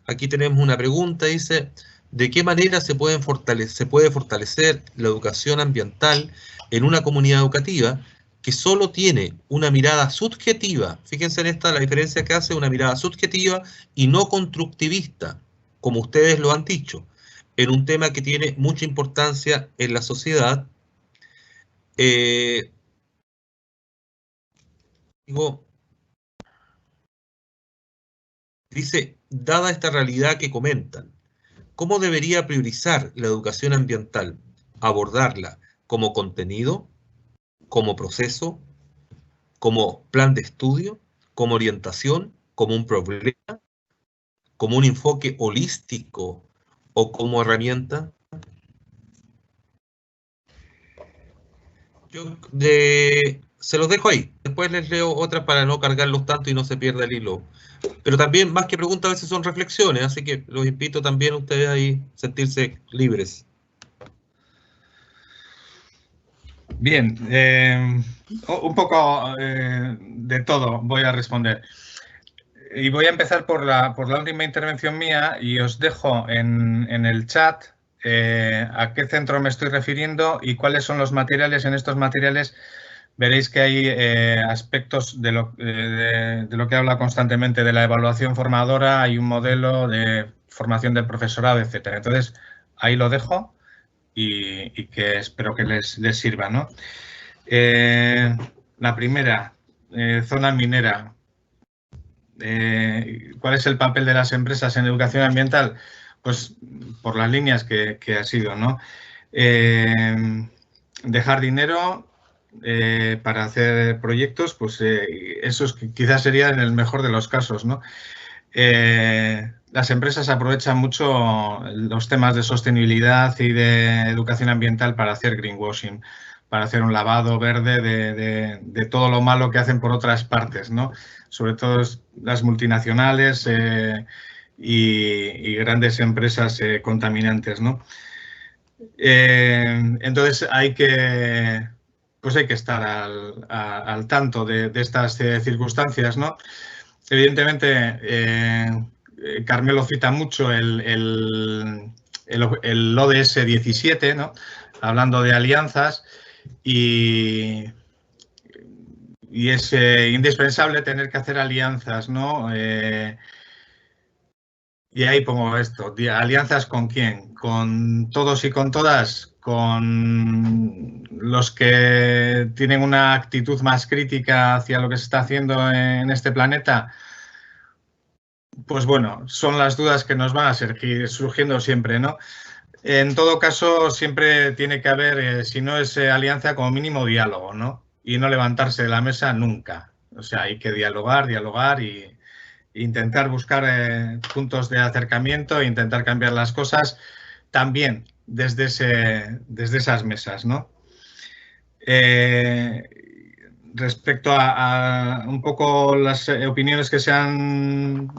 Aquí tenemos una pregunta, dice, ¿de qué manera se puede fortalecer la educación ambiental en una comunidad educativa que solo tiene una mirada subjetiva? Fíjense en esta, la diferencia que hace, una mirada subjetiva y no constructivista, como ustedes lo han dicho, en un tema que tiene mucha importancia en la sociedad. Dice, dada esta realidad que comentan, ¿cómo debería priorizar la educación ambiental? ¿Abordarla como contenido, como proceso, como plan de estudio, como orientación, como un problema, como un enfoque holístico o como herramienta? Se los dejo ahí. Después les leo otras para no cargarlos tanto y no se pierda el hilo. Pero también, más que preguntas, a veces son reflexiones, así que los invito también a ustedes ahí a sentirse libres. Bien, un poco de todo voy a responder. Y voy a empezar por la última intervención mía y os dejo en el chat a qué centro me estoy refiriendo y cuáles son los materiales. En estos materiales veréis que hay aspectos de lo que habla constantemente de la evaluación formadora, hay un modelo de formación del profesorado, etcétera. Entonces, ahí lo dejo y que espero que les sirva, ¿no? La primera, zona minera. ¿Cuál es el papel de las empresas en educación ambiental? Pues por las líneas que ha sido, ¿no? Dejar dinero, para hacer proyectos, pues esos quizás sería en el mejor de los casos, ¿no? Las empresas aprovechan mucho los temas de sostenibilidad y de educación ambiental para hacer greenwashing, para hacer un lavado verde de todo lo malo que hacen por otras partes, ¿no? Sobre todo las multinacionales y grandes empresas contaminantes, ¿no? Entonces hay que estar al tanto de estas circunstancias, ¿no? Evidentemente, Carmelo cita mucho el ODS 17, ¿no? Hablando de alianzas, y es indispensable tener que hacer alianzas, ¿no? Y ahí pongo esto, ¿alianzas con quién? ¿Con todos y con todas? ¿Con los que tienen una actitud más crítica hacia lo que se está haciendo en este planeta? Pues bueno, son las dudas que nos van a seguir surgiendo siempre, ¿no? En todo caso, siempre tiene que haber, si no es alianza, como mínimo diálogo, ¿no? Y no levantarse de la mesa nunca. O sea, hay que dialogar y intentar buscar puntos de acercamiento e intentar cambiar las cosas también desde esas mesas, ¿no? Respecto a un poco las opiniones que se han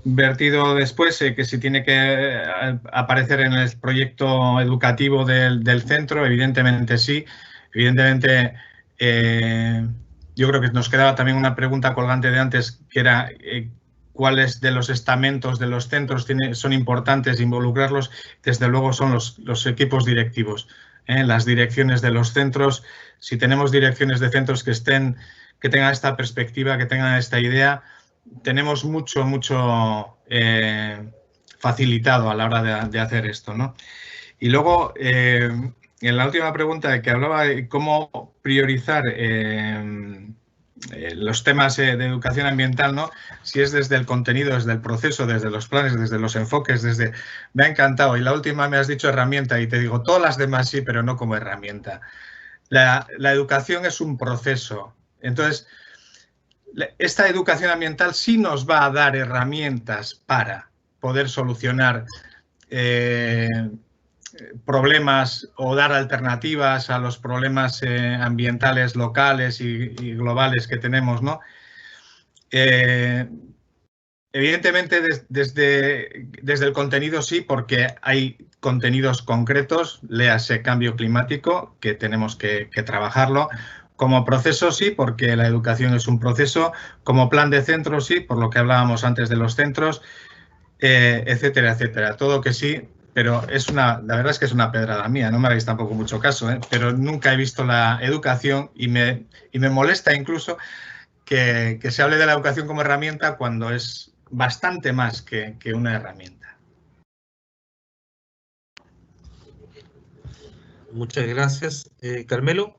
vertido después, que si tiene que aparecer en el proyecto educativo del centro, evidentemente sí. Evidentemente, yo creo que nos quedaba también una pregunta colgante de antes, que era cuáles de los estamentos de los centros son importantes involucrarlos. Desde luego son los equipos directivos, las direcciones de los centros. Si tenemos direcciones de centros que tengan esta perspectiva, que tengan esta idea, tenemos mucho facilitado a la hora de hacer esto, ¿no? Y luego, en la última pregunta que hablaba de cómo priorizar los temas de educación ambiental, ¿no? Si es desde el contenido, desde el proceso, desde los planes, desde los enfoques, Me ha encantado. Y la última me has dicho herramienta y te digo, todas las demás sí, pero no como herramienta. La educación es un proceso. Entonces, esta educación ambiental sí nos va a dar herramientas para poder solucionar problemas o dar alternativas a los problemas ambientales locales y globales que tenemos, ¿no? Evidentemente, desde el contenido sí, porque hay contenidos concretos, léase cambio climático, que tenemos que trabajarlo. Como proceso sí, porque la educación es un proceso. Como plan de centro sí, por lo que hablábamos antes de los centros, etcétera, etcétera. Todo que sí, pero la verdad es que es una pedrada mía, no me hagáis tampoco mucho caso, pero nunca he visto la educación y me molesta incluso que se hable de la educación como herramienta cuando es bastante más que una herramienta. Muchas gracias. Carmelo,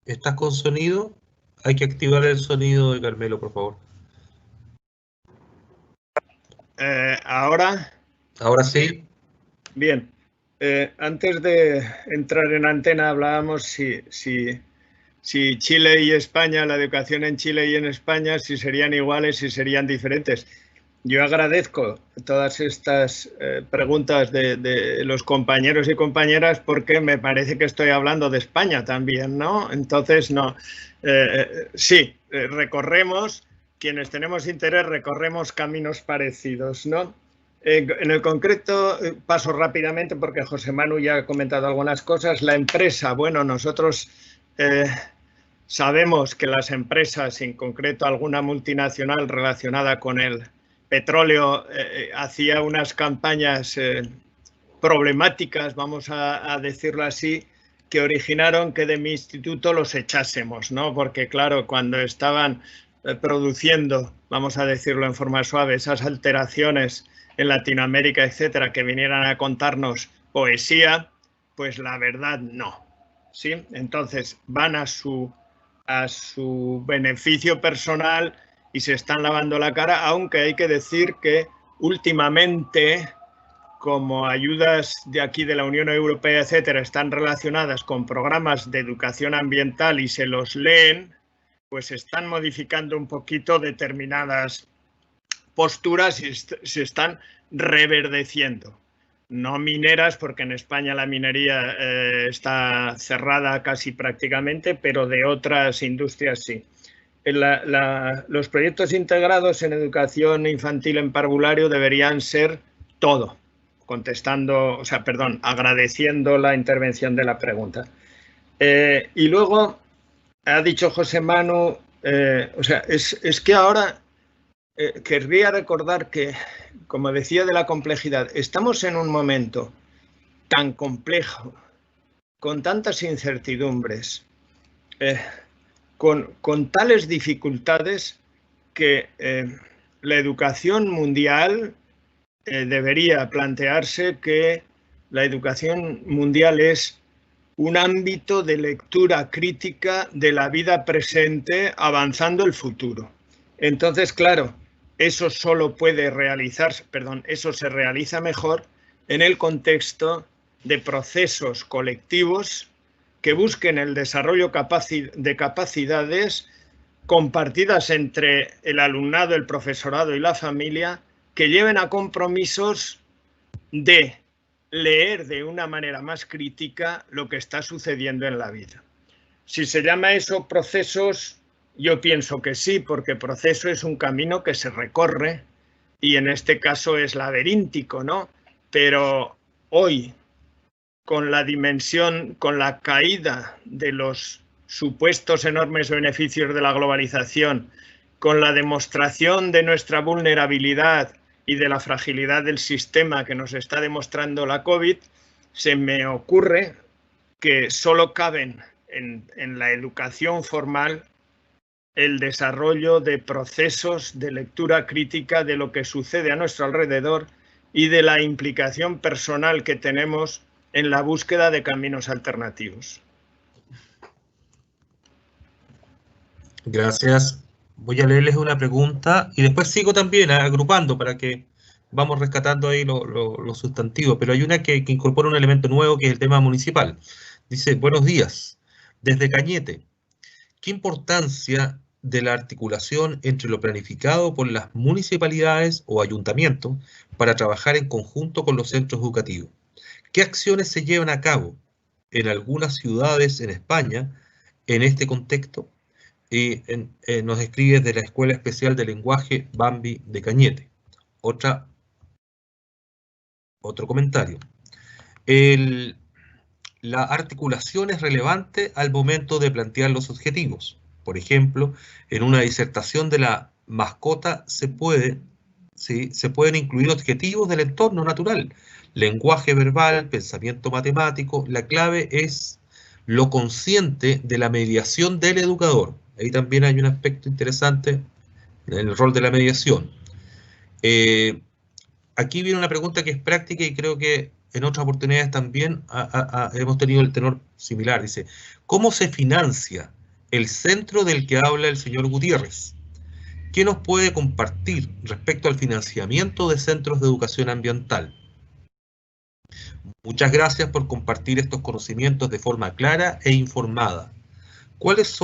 ¿estás con sonido? Hay que activar el sonido de Carmelo, por favor. ¿Ahora? Ahora sí. Bien. Antes de entrar en antena hablábamos si Chile y España, la educación en Chile y en España, si serían iguales, si serían diferentes. Yo agradezco todas estas preguntas de los compañeros y compañeras porque me parece que estoy hablando de España también, ¿no? Entonces, no. Sí, recorremos, quienes tenemos interés, recorremos caminos parecidos, ¿no? En el concreto, paso rápidamente porque José Manu ya ha comentado algunas cosas. La empresa, bueno, nosotros sabemos que las empresas, en concreto alguna multinacional relacionada con el petróleo, hacía unas campañas problemáticas, vamos a decirlo así, que originaron que de mi instituto los echásemos, ¿no? Porque claro, cuando estaban produciendo, vamos a decirlo en forma suave, esas alteraciones en Latinoamérica, etcétera, que vinieran a contarnos poesía, pues la verdad no, ¿sí? Entonces van a su beneficio personal y se están lavando la cara, aunque hay que decir que últimamente como ayudas de aquí de la Unión Europea, etcétera, están relacionadas con programas de educación ambiental y se los leen, pues están modificando un poquito determinadas posturas y se están reverdeciendo. No mineras, porque en España la minería está cerrada casi prácticamente, pero de otras industrias sí. Los proyectos integrados en educación infantil en parvulario deberían ser todo, agradeciendo la intervención de la pregunta. Y luego ha dicho José Manu, es que ahora querría recordar que, como decía, de la complejidad, estamos en un momento tan complejo, con tantas incertidumbres, con tales dificultades que la educación mundial debería plantearse que la educación mundial es un ámbito de lectura crítica de la vida presente avanzando el futuro. Entonces, claro, eso se realiza mejor en el contexto de procesos colectivos que busquen el desarrollo de capacidades compartidas entre el alumnado, el profesorado y la familia, que lleven a compromisos de leer de una manera más crítica lo que está sucediendo en la vida. Si se llama eso procesos, yo pienso que sí, porque proceso es un camino que se recorre y en este caso es laberíntico, ¿no? Pero hoy, con la dimensión, con la caída de los supuestos enormes beneficios de la globalización, con la demostración de nuestra vulnerabilidad y de la fragilidad del sistema que nos está demostrando la COVID, se me ocurre que solo caben en la educación formal el desarrollo de procesos de lectura crítica de lo que sucede a nuestro alrededor y de la implicación personal que tenemos en la búsqueda de caminos alternativos. Gracias. Voy a leerles una pregunta y después sigo también agrupando para que vamos rescatando ahí los sustantivos, pero hay una que incorpora un elemento nuevo que es el tema municipal. Dice, buenos días, desde Cañete, ¿qué importancia de la articulación entre lo planificado por las municipalidades o ayuntamientos para trabajar en conjunto con los centros educativos? ¿Qué acciones se llevan a cabo en algunas ciudades en España en este contexto? Y nos escribe de la Escuela Especial de Lenguaje Bambi de Cañete. Otro comentario. La articulación es relevante al momento de plantear los objetivos. Por ejemplo, en una disertación de la mascota se pueden incluir objetivos del entorno natural, lenguaje verbal, pensamiento matemático. La clave es lo consciente de la mediación del educador. Ahí también hay un aspecto interesante en el rol de la mediación. Aquí viene una pregunta que es práctica y creo que en otras oportunidades también hemos tenido el tenor similar. Dice, ¿cómo se financia el centro del que habla el señor Gutiérrez? ¿Qué nos puede compartir respecto al financiamiento de centros de educación ambiental? Muchas gracias por compartir estos conocimientos de forma clara e informada. ¿Cuáles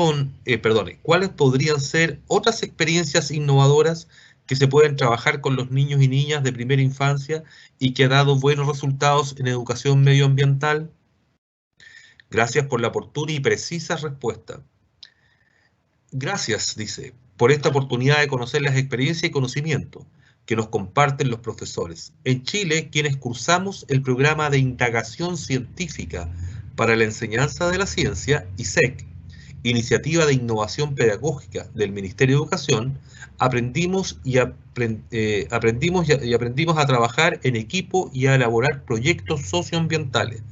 podrían ser otras experiencias innovadoras que se pueden trabajar con los niños y niñas de primera infancia y que ha dado buenos resultados en educación medioambiental? Gracias por la oportuna y precisa respuesta. Gracias, dice, por esta oportunidad de conocer las experiencias y conocimientos que nos comparten los profesores. En Chile, quienes cursamos el programa de indagación científica para la enseñanza de la ciencia, ISEC, Iniciativa de Innovación Pedagógica del Ministerio de Educación, aprendimos a trabajar en equipo y a elaborar proyectos socioambientales.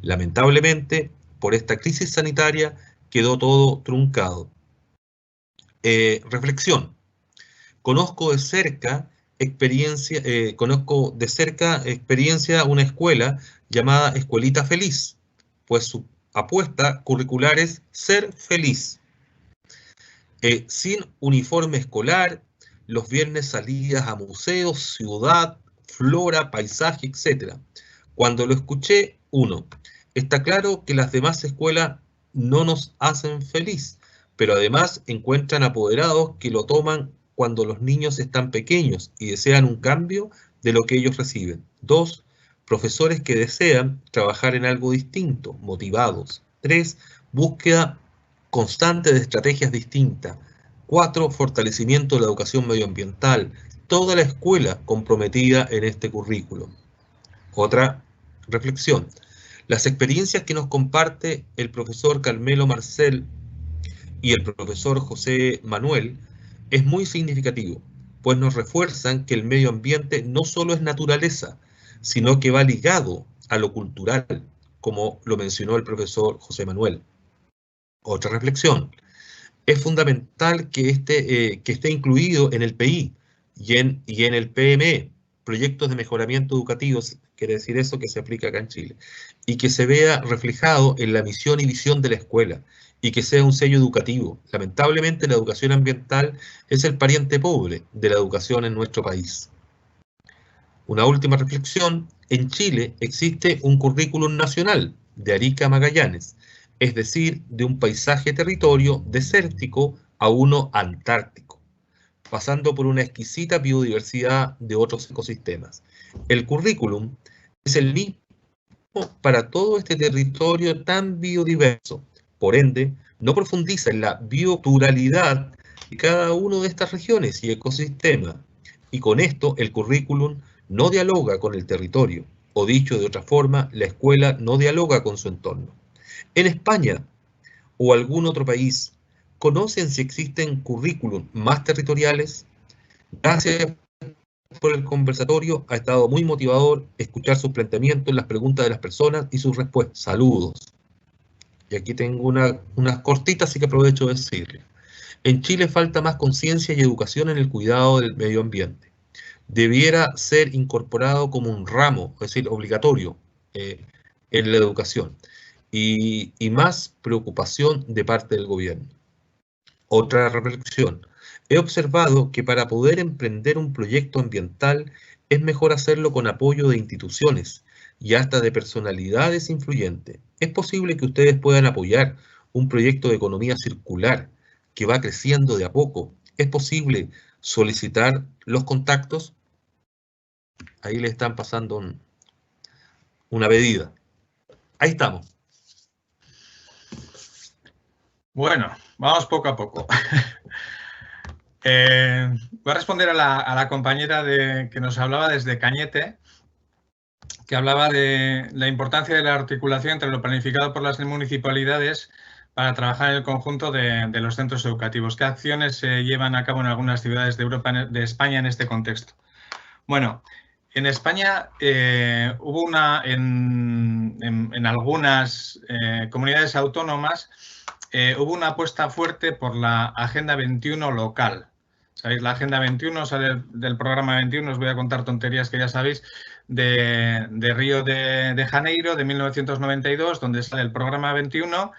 Lamentablemente, por esta crisis sanitaria, quedó todo truncado. Reflexión. Conozco de cerca experiencia una escuela llamada Escuelita Feliz, pues su apuesta curricular es ser feliz. Sin uniforme escolar, los viernes salidas a museos, ciudad, flora, paisaje, etc. Cuando lo escuché, 1. Está claro que las demás escuelas no nos hacen feliz, pero además encuentran apoderados que lo toman cuando los niños están pequeños y desean un cambio de lo que ellos reciben. 2. Profesores que desean trabajar en algo distinto, motivados. 3. Búsqueda constante de estrategias distintas. 4. Fortalecimiento de la educación medioambiental. Toda la escuela comprometida en este currículo. Otra reflexión. Las experiencias que nos comparte el profesor Carmelo Marcel y el profesor José Manuel es muy significativo, pues nos refuerzan que el medio ambiente no solo es naturaleza, sino que va ligado a lo cultural, como lo mencionó el profesor José Manuel. Otra reflexión. Es fundamental que esté incluido en el PI y en el PME, proyectos de mejoramiento educativo, quiere decir eso, que se aplica acá en Chile, y que se vea reflejado en la misión y visión de la escuela, y que sea un sello educativo. Lamentablemente, la educación ambiental es el pariente pobre de la educación en nuestro país. Una última reflexión. En Chile existe un currículum nacional de Arica a Magallanes, es decir, de un paisaje-territorio desértico a uno antártico, pasando por una exquisita biodiversidad de otros ecosistemas. El currículum es el mismo para todo este territorio tan biodiverso. Por ende, no profundiza en la biopluralidad de cada una de estas regiones y ecosistemas. Y con esto, el currículum no dialoga con el territorio, o dicho de otra forma, la escuela no dialoga con su entorno. En España o algún otro país, ¿conocen si existen currículum más territoriales? Gracias por el conversatorio, ha estado muy motivador escuchar sus planteamientos, las preguntas de las personas y sus respuestas. Saludos. Y aquí tengo unas cortitas, así que aprovecho de decirle. En Chile falta más conciencia y educación en el cuidado del medio ambiente. Debiera ser incorporado como un ramo, es decir, obligatorio en la educación. Y más preocupación de parte del gobierno. Otra reflexión. He observado que para poder emprender un proyecto ambiental es mejor hacerlo con apoyo de instituciones y hasta de personalidades influyentes. Es posible que ustedes puedan apoyar un proyecto de economía circular que va creciendo de a poco. Es posible solicitar los contactos. Ahí le están pasando una pedida. Ahí estamos. Bueno, vamos poco a poco. Voy a responder a la compañera que nos hablaba desde Cañete, que hablaba de la importancia de la articulación entre lo planificado por las municipalidades para trabajar en el conjunto de los centros educativos. ¿Qué acciones se llevan a cabo en algunas ciudades de de España en este contexto? Bueno, en España hubo en algunas comunidades autónomas hubo una apuesta fuerte por la Agenda 21 local. ¿Sabéis? La Agenda 21 sale del programa 21, os voy a contar tonterías que ya sabéis, de Río de Janeiro, de 1992, donde sale el programa 21.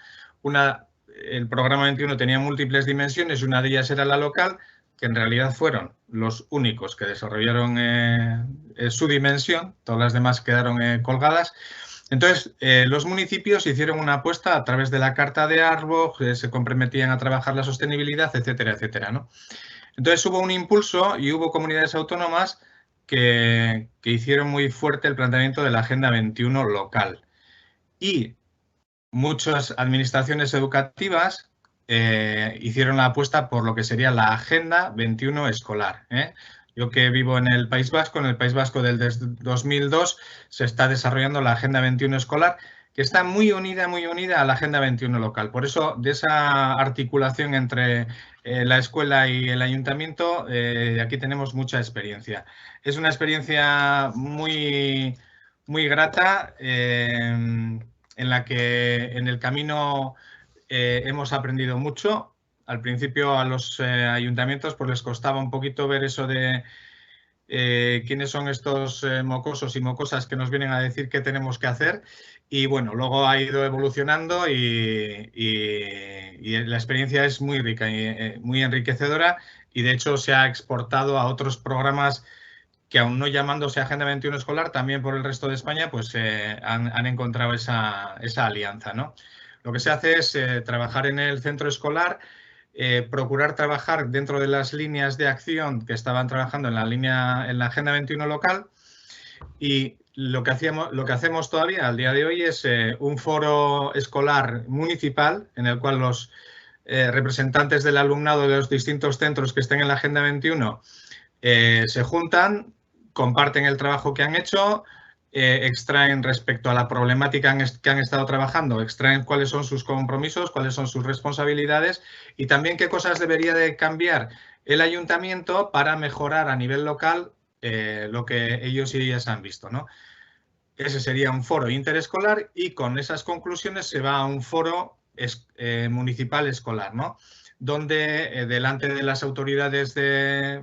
El programa 21 tenía múltiples dimensiones, una de ellas era la local, que en realidad fueron los únicos que desarrollaron su dimensión, todas las demás quedaron colgadas. Entonces, los municipios hicieron una apuesta a través de la Carta de Arbog, se comprometían a trabajar la sostenibilidad, etcétera, etcétera, ¿no? Entonces, hubo un impulso y hubo comunidades autónomas que hicieron muy fuerte el planteamiento de la Agenda 21 local. Y muchas administraciones educativas hicieron la apuesta por lo que sería la Agenda 21 escolar. Yo que vivo en el País Vasco desde 2002 se está desarrollando la Agenda 21 escolar, que está muy unida a la Agenda 21 local. Por eso, de esa articulación entre la escuela y el ayuntamiento, aquí tenemos mucha experiencia. Es una experiencia muy, muy grata, en la que en el camino hemos aprendido mucho. Al principio a los ayuntamientos pues les costaba un poquito ver eso de quiénes son estos mocosos y mocosas que nos vienen a decir qué tenemos que hacer. Y bueno, luego ha ido evolucionando y la experiencia es muy rica y muy enriquecedora, y de hecho se ha exportado a otros programas que aún no llamándose Agenda 21 escolar, también por el resto de España, pues han encontrado esa alianza, ¿no? Lo que se hace es trabajar en el centro escolar, procurar trabajar dentro de las líneas de acción que estaban trabajando en la Agenda 21 local, y lo que hacemos todavía al día de hoy es un foro escolar municipal en el cual los representantes del alumnado de los distintos centros que estén en la Agenda 21 se juntan, comparten el trabajo que han hecho, extraen respecto a la problemática que han estado trabajando, extraen cuáles son sus compromisos, cuáles son sus responsabilidades y también qué cosas debería de cambiar el ayuntamiento para mejorar a nivel local lo que ellos y ellas han visto, ¿no? Ese sería un foro interescolar y con esas conclusiones se va a un foro municipal escolar, ¿no? Donde delante de las autoridades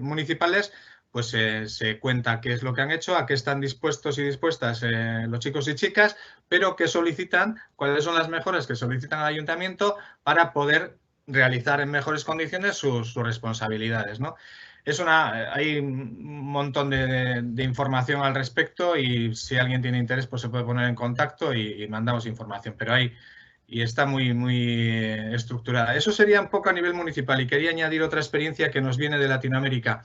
municipales pues se cuenta qué es lo que han hecho, a qué están dispuestos y dispuestas los chicos y chicas, pero qué solicitan, cuáles son las mejoras que solicitan al ayuntamiento para poder realizar en mejores condiciones sus responsabilidades, ¿no? Hay un montón de información al respecto y si alguien tiene interés pues se puede poner en contacto y mandamos información, pero y está muy estructurada. Eso sería un poco a nivel municipal y quería añadir otra experiencia que nos viene de Latinoamérica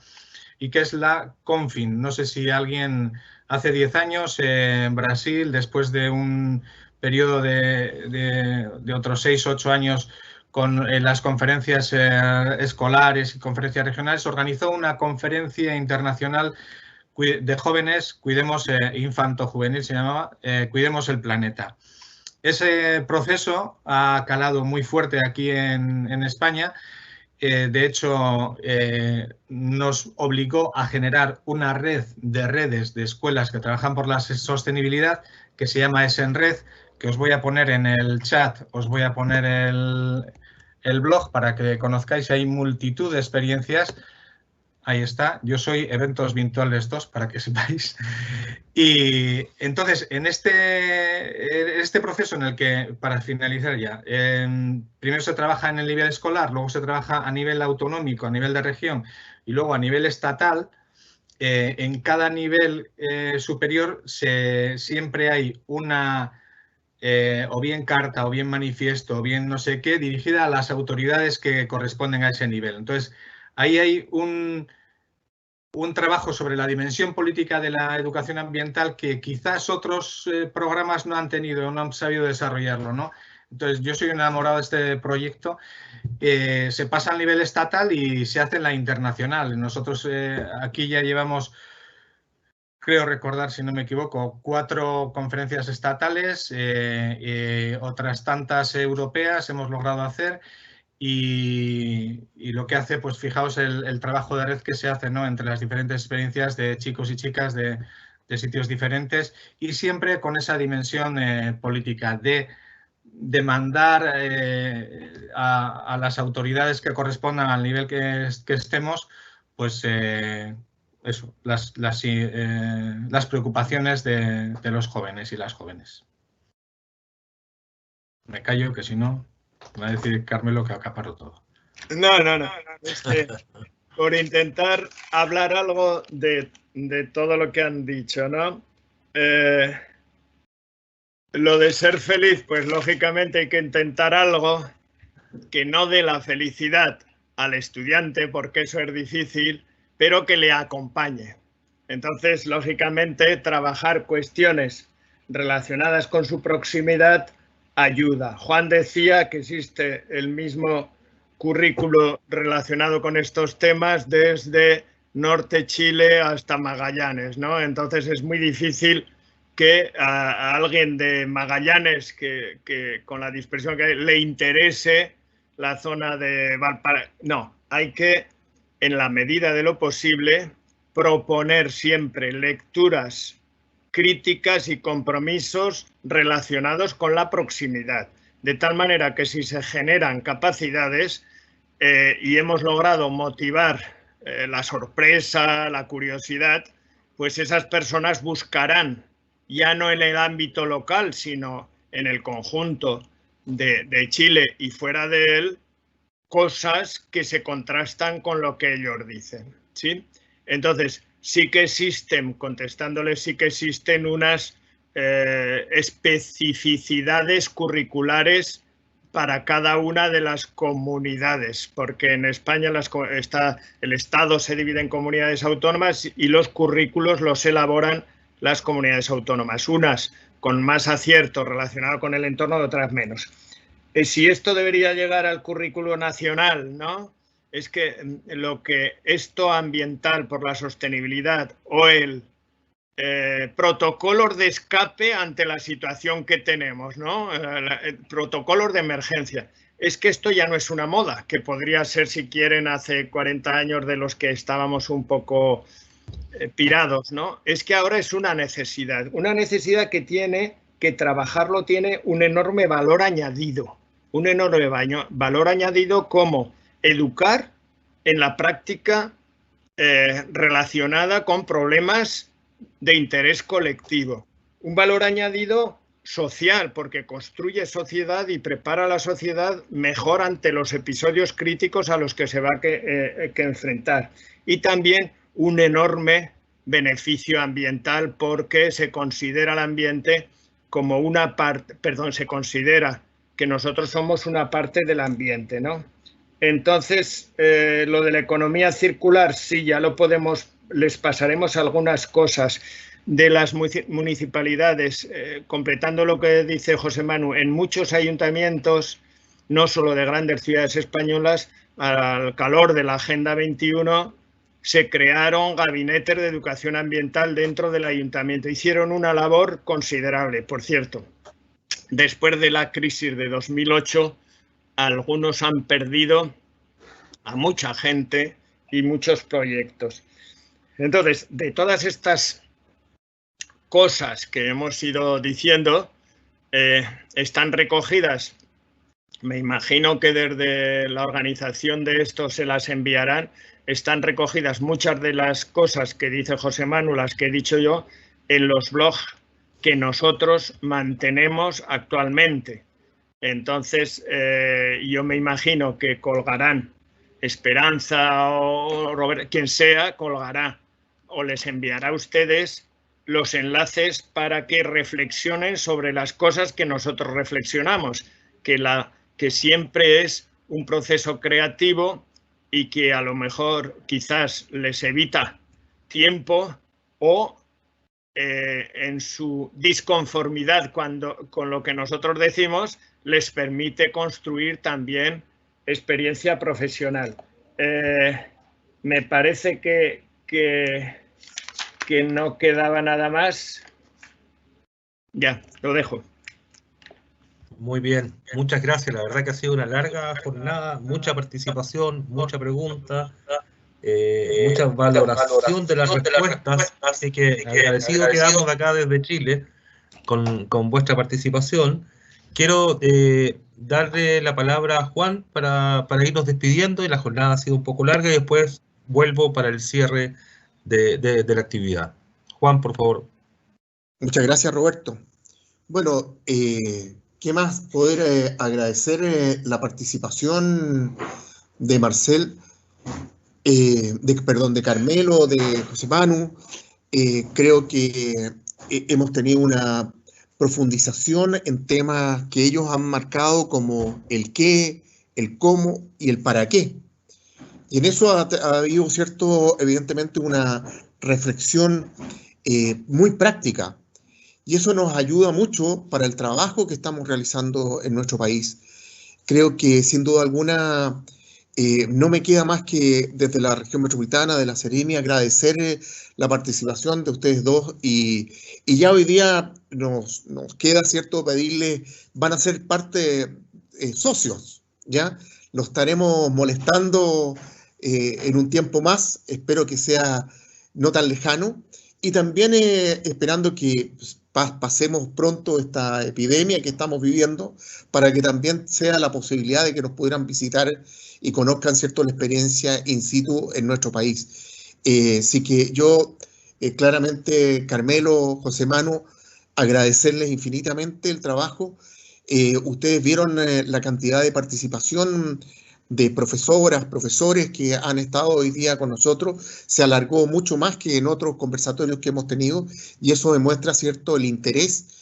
y que es la Confin. No sé si alguien hace 10 años en Brasil, después de un periodo de otros 6 o 8 años con las conferencias escolares y conferencias regionales, organizó una conferencia internacional de jóvenes, Cuidemos Infanto-Juvenil, se llamaba, Cuidemos el Planeta. Ese proceso ha calado muy fuerte aquí en España. De hecho, nos obligó a generar una red de redes de escuelas que trabajan por la sostenibilidad, que se llama Esenred, que os voy a poner en el chat, os voy a poner el blog para que conozcáis. Hay multitud de experiencias. Ahí está. Yo soy Eventos Virtuales 2, para que sepáis. Y entonces, en este proceso en el que, para finalizar ya, primero se trabaja en el nivel escolar, luego se trabaja a nivel autonómico, a nivel de región y luego a nivel estatal. En cada nivel superior siempre hay una o bien carta o bien manifiesto o bien no sé qué dirigida a las autoridades que corresponden a ese nivel. Entonces, ahí hay un trabajo sobre la dimensión política de la educación ambiental que quizás otros programas no han tenido, no han sabido desarrollarlo, ¿no? Entonces, yo soy enamorado de este proyecto. Se pasa al nivel estatal y se hace en la internacional. Nosotros aquí ya llevamos, creo recordar, si no me equivoco, 4 conferencias estatales, otras tantas europeas hemos logrado hacer. Y lo que hace, pues fijaos el trabajo de red que se hace, ¿no?, entre las diferentes experiencias de chicos y chicas de sitios diferentes y siempre con esa dimensión política de demandar a las autoridades que correspondan al nivel que estemos, pues eso, las preocupaciones de los jóvenes y las jóvenes. Me callo, que si no... Me va a decir Carmelo que acaparo todo. No. Por intentar hablar algo de todo lo que han dicho, ¿no? Lo de ser feliz, pues lógicamente hay que intentar algo que no dé la felicidad al estudiante, porque eso es difícil, pero que le acompañe. Entonces, lógicamente, trabajar cuestiones relacionadas con su proximidad ayuda. Juan decía que existe el mismo currículo relacionado con estos temas desde Norte Chile hasta Magallanes, ¿no? Entonces es muy difícil que a alguien de Magallanes, que con la dispersión que hay, le interese la zona de Valparaíso. No, hay que, en la medida de lo posible, proponer siempre lecturas críticas y compromisos relacionados con la proximidad, de tal manera que si se generan capacidades y hemos logrado motivar la sorpresa, la curiosidad, pues esas personas buscarán, ya no en el ámbito local, sino en el conjunto de Chile y fuera de él, cosas que se contrastan con lo que ellos dicen, ¿sí? Entonces, sí que existen, contestándoles, sí que existen unas especificidades curriculares para cada una de las comunidades, porque en España el Estado se divide en comunidades autónomas y los currículos los elaboran las comunidades autónomas, unas con más acierto relacionado con el entorno, otras menos. Si esto debería llegar al currículo nacional, ¿no? Es que lo que esto ambiental por la sostenibilidad o el protocolos de escape ante la situación que tenemos, ¿no? Protocolos de emergencia. Es que esto ya no es una moda, que podría ser, si quieren, hace 40 años de los que estábamos un poco pirados, ¿no? Es que ahora es una necesidad que tiene que trabajarlo, tiene un enorme valor añadido. Un enorme valor añadido como educar en la práctica relacionada con problemas de interés colectivo. Un valor añadido social, porque construye sociedad y prepara a la sociedad mejor ante los episodios críticos a los que se va a que enfrentar. Y también un enorme beneficio ambiental, porque se considera el ambiente como una parte, se considera que nosotros somos una parte del ambiente, ¿no? Entonces, lo de la economía circular, sí, ya lo podemos, les pasaremos algunas cosas de las municipalidades, completando lo que dice José Manu, en muchos ayuntamientos, no solo de grandes ciudades españolas, al calor de la Agenda 21, se crearon gabinetes de educación ambiental dentro del ayuntamiento. Hicieron una labor considerable, por cierto. Después de la crisis de 2008, algunos han perdido a mucha gente y muchos proyectos. Entonces, de todas estas cosas que hemos ido diciendo, están recogidas, me imagino que desde la organización de esto se las enviarán, están recogidas muchas de las cosas que dice José Manu, las que he dicho yo, en los blogs que nosotros mantenemos actualmente. Entonces, yo me imagino que colgarán, Esperanza o Robert, quien sea, colgará o les enviará a ustedes los enlaces para que reflexionen sobre las cosas que nosotros reflexionamos, que siempre es un proceso creativo y que a lo mejor quizás les evita tiempo o en su disconformidad con lo que nosotros decimos, les permite construir también experiencia profesional. Me parece que no quedaba nada más. Ya, lo dejo. Muy bien, muchas gracias. La verdad que ha sido una larga jornada, mucha participación, mucha pregunta, mucha valoración de las respuestas. Así que agradecido quedarnos de acá desde Chile con vuestra participación. Quiero darle la palabra a Juan para irnos despidiendo, y la jornada ha sido un poco larga, y después vuelvo para el cierre de la actividad. Juan, por favor. Muchas gracias, Roberto. Bueno, ¿qué más? Poder agradecer la participación de Marcel, de Carmelo, de José Manu. Creo que hemos tenido una profundización en temas que ellos han marcado como el qué, el cómo y el para qué. Y en eso ha habido, evidentemente, una reflexión muy práctica. Y eso nos ayuda mucho para el trabajo que estamos realizando en nuestro país. Creo que, sin duda alguna, no me queda más que desde la región metropolitana, de la Seremi, agradecer la participación de ustedes dos. Y ya hoy día nos queda, pedirles, van a ser parte socios, ¿ya? Los estaremos molestando en un tiempo más, espero que sea no tan lejano. Y también esperando que pasemos pronto esta epidemia que estamos viviendo, para que también sea la posibilidad de que nos pudieran visitar y conozcan, la experiencia in situ en nuestro país. Así que yo, claramente, Carmelo, José Manu, agradecerles infinitamente el trabajo. Ustedes vieron la cantidad de participación de profesoras, profesores que han estado hoy día con nosotros. Se alargó mucho más que en otros conversatorios que hemos tenido y eso demuestra, ¿cierto?, el interés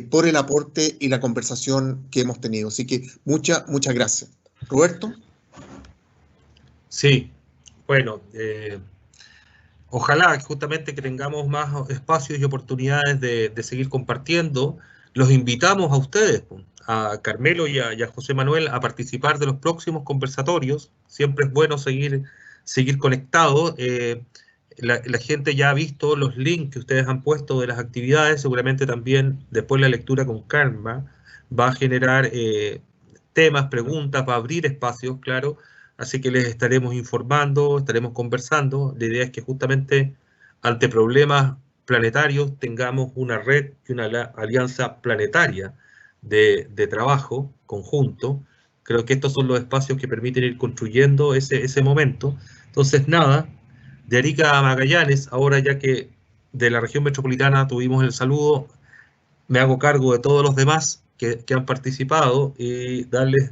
por el aporte y la conversación que hemos tenido. Así que muchas gracias. Roberto. Sí, bueno, ojalá justamente que tengamos más espacios y oportunidades de seguir compartiendo. Los invitamos a ustedes, a Carmelo y a José Manuel, a participar de los próximos conversatorios. Siempre es bueno seguir conectados. La gente ya ha visto los links que ustedes han puesto de las actividades. Seguramente también después la lectura con calma va a generar temas, preguntas, va a abrir espacios, claro. Así que les estaremos informando, estaremos conversando. La idea es que justamente ante problemas planetarios tengamos una red y una alianza planetaria de trabajo conjunto. Creo que estos son los espacios que permiten ir construyendo ese momento. Entonces, nada, de Arica a Magallanes, ahora ya que de la región metropolitana tuvimos el saludo, me hago cargo de todos los demás que han participado y darles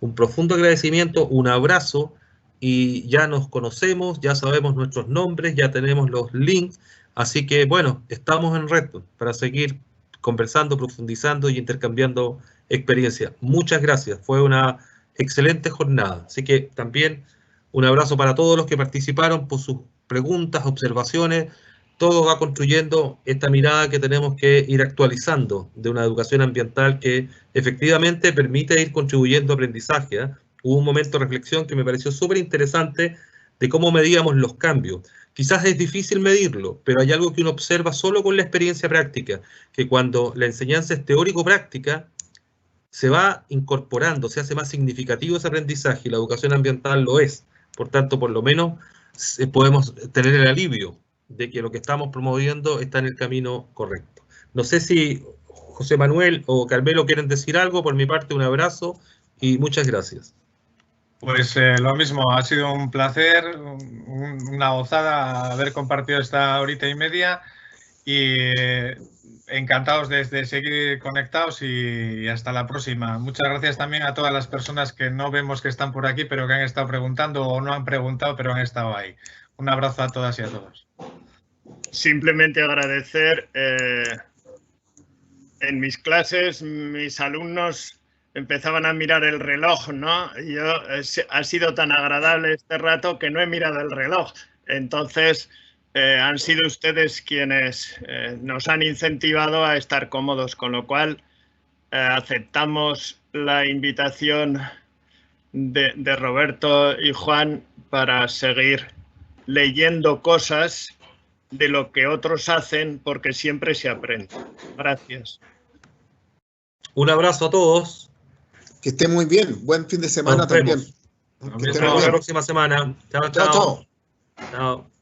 un profundo agradecimiento, un abrazo, y ya nos conocemos, ya sabemos nuestros nombres, ya tenemos los links, así que bueno, estamos en red para seguir conversando, profundizando y intercambiando experiencias. Muchas gracias, fue una excelente jornada, así que también un abrazo para todos los que participaron por sus preguntas, observaciones. Todo va construyendo esta mirada que tenemos que ir actualizando de una educación ambiental que efectivamente permite ir contribuyendo a aprendizaje. Hubo un momento de reflexión que me pareció súper interesante de cómo medíamos los cambios. Quizás es difícil medirlo, pero hay algo que uno observa solo con la experiencia práctica, que cuando la enseñanza es teórico-práctica, se va incorporando, se hace más significativo ese aprendizaje y la educación ambiental lo es. Por tanto, por lo menos podemos tener el alivio de que lo que estamos promoviendo está en el camino correcto. No sé si José Manuel o Carmelo quieren decir algo. Por mi parte, un abrazo y muchas gracias. Pues lo mismo, ha sido un placer, una gozada haber compartido esta horita y media y encantados de seguir conectados y hasta la próxima. Muchas gracias también a todas las personas que no vemos que están por aquí, pero que han estado preguntando o no han preguntado, pero han estado ahí. Un abrazo a todas y a todos. Simplemente agradecer. En mis clases, mis alumnos empezaban a mirar el reloj, ¿no? Ha sido tan agradable este rato que no he mirado el reloj. Entonces, han sido ustedes quienes nos han incentivado a estar cómodos, con lo cual aceptamos la invitación de Roberto y Juan para seguir leyendo cosas de lo que otros hacen, porque siempre se aprende. Gracias. Un abrazo a todos. Que estén muy bien. Buen fin de semana también. Nos vemos la próxima semana. Chao, chao. Chao.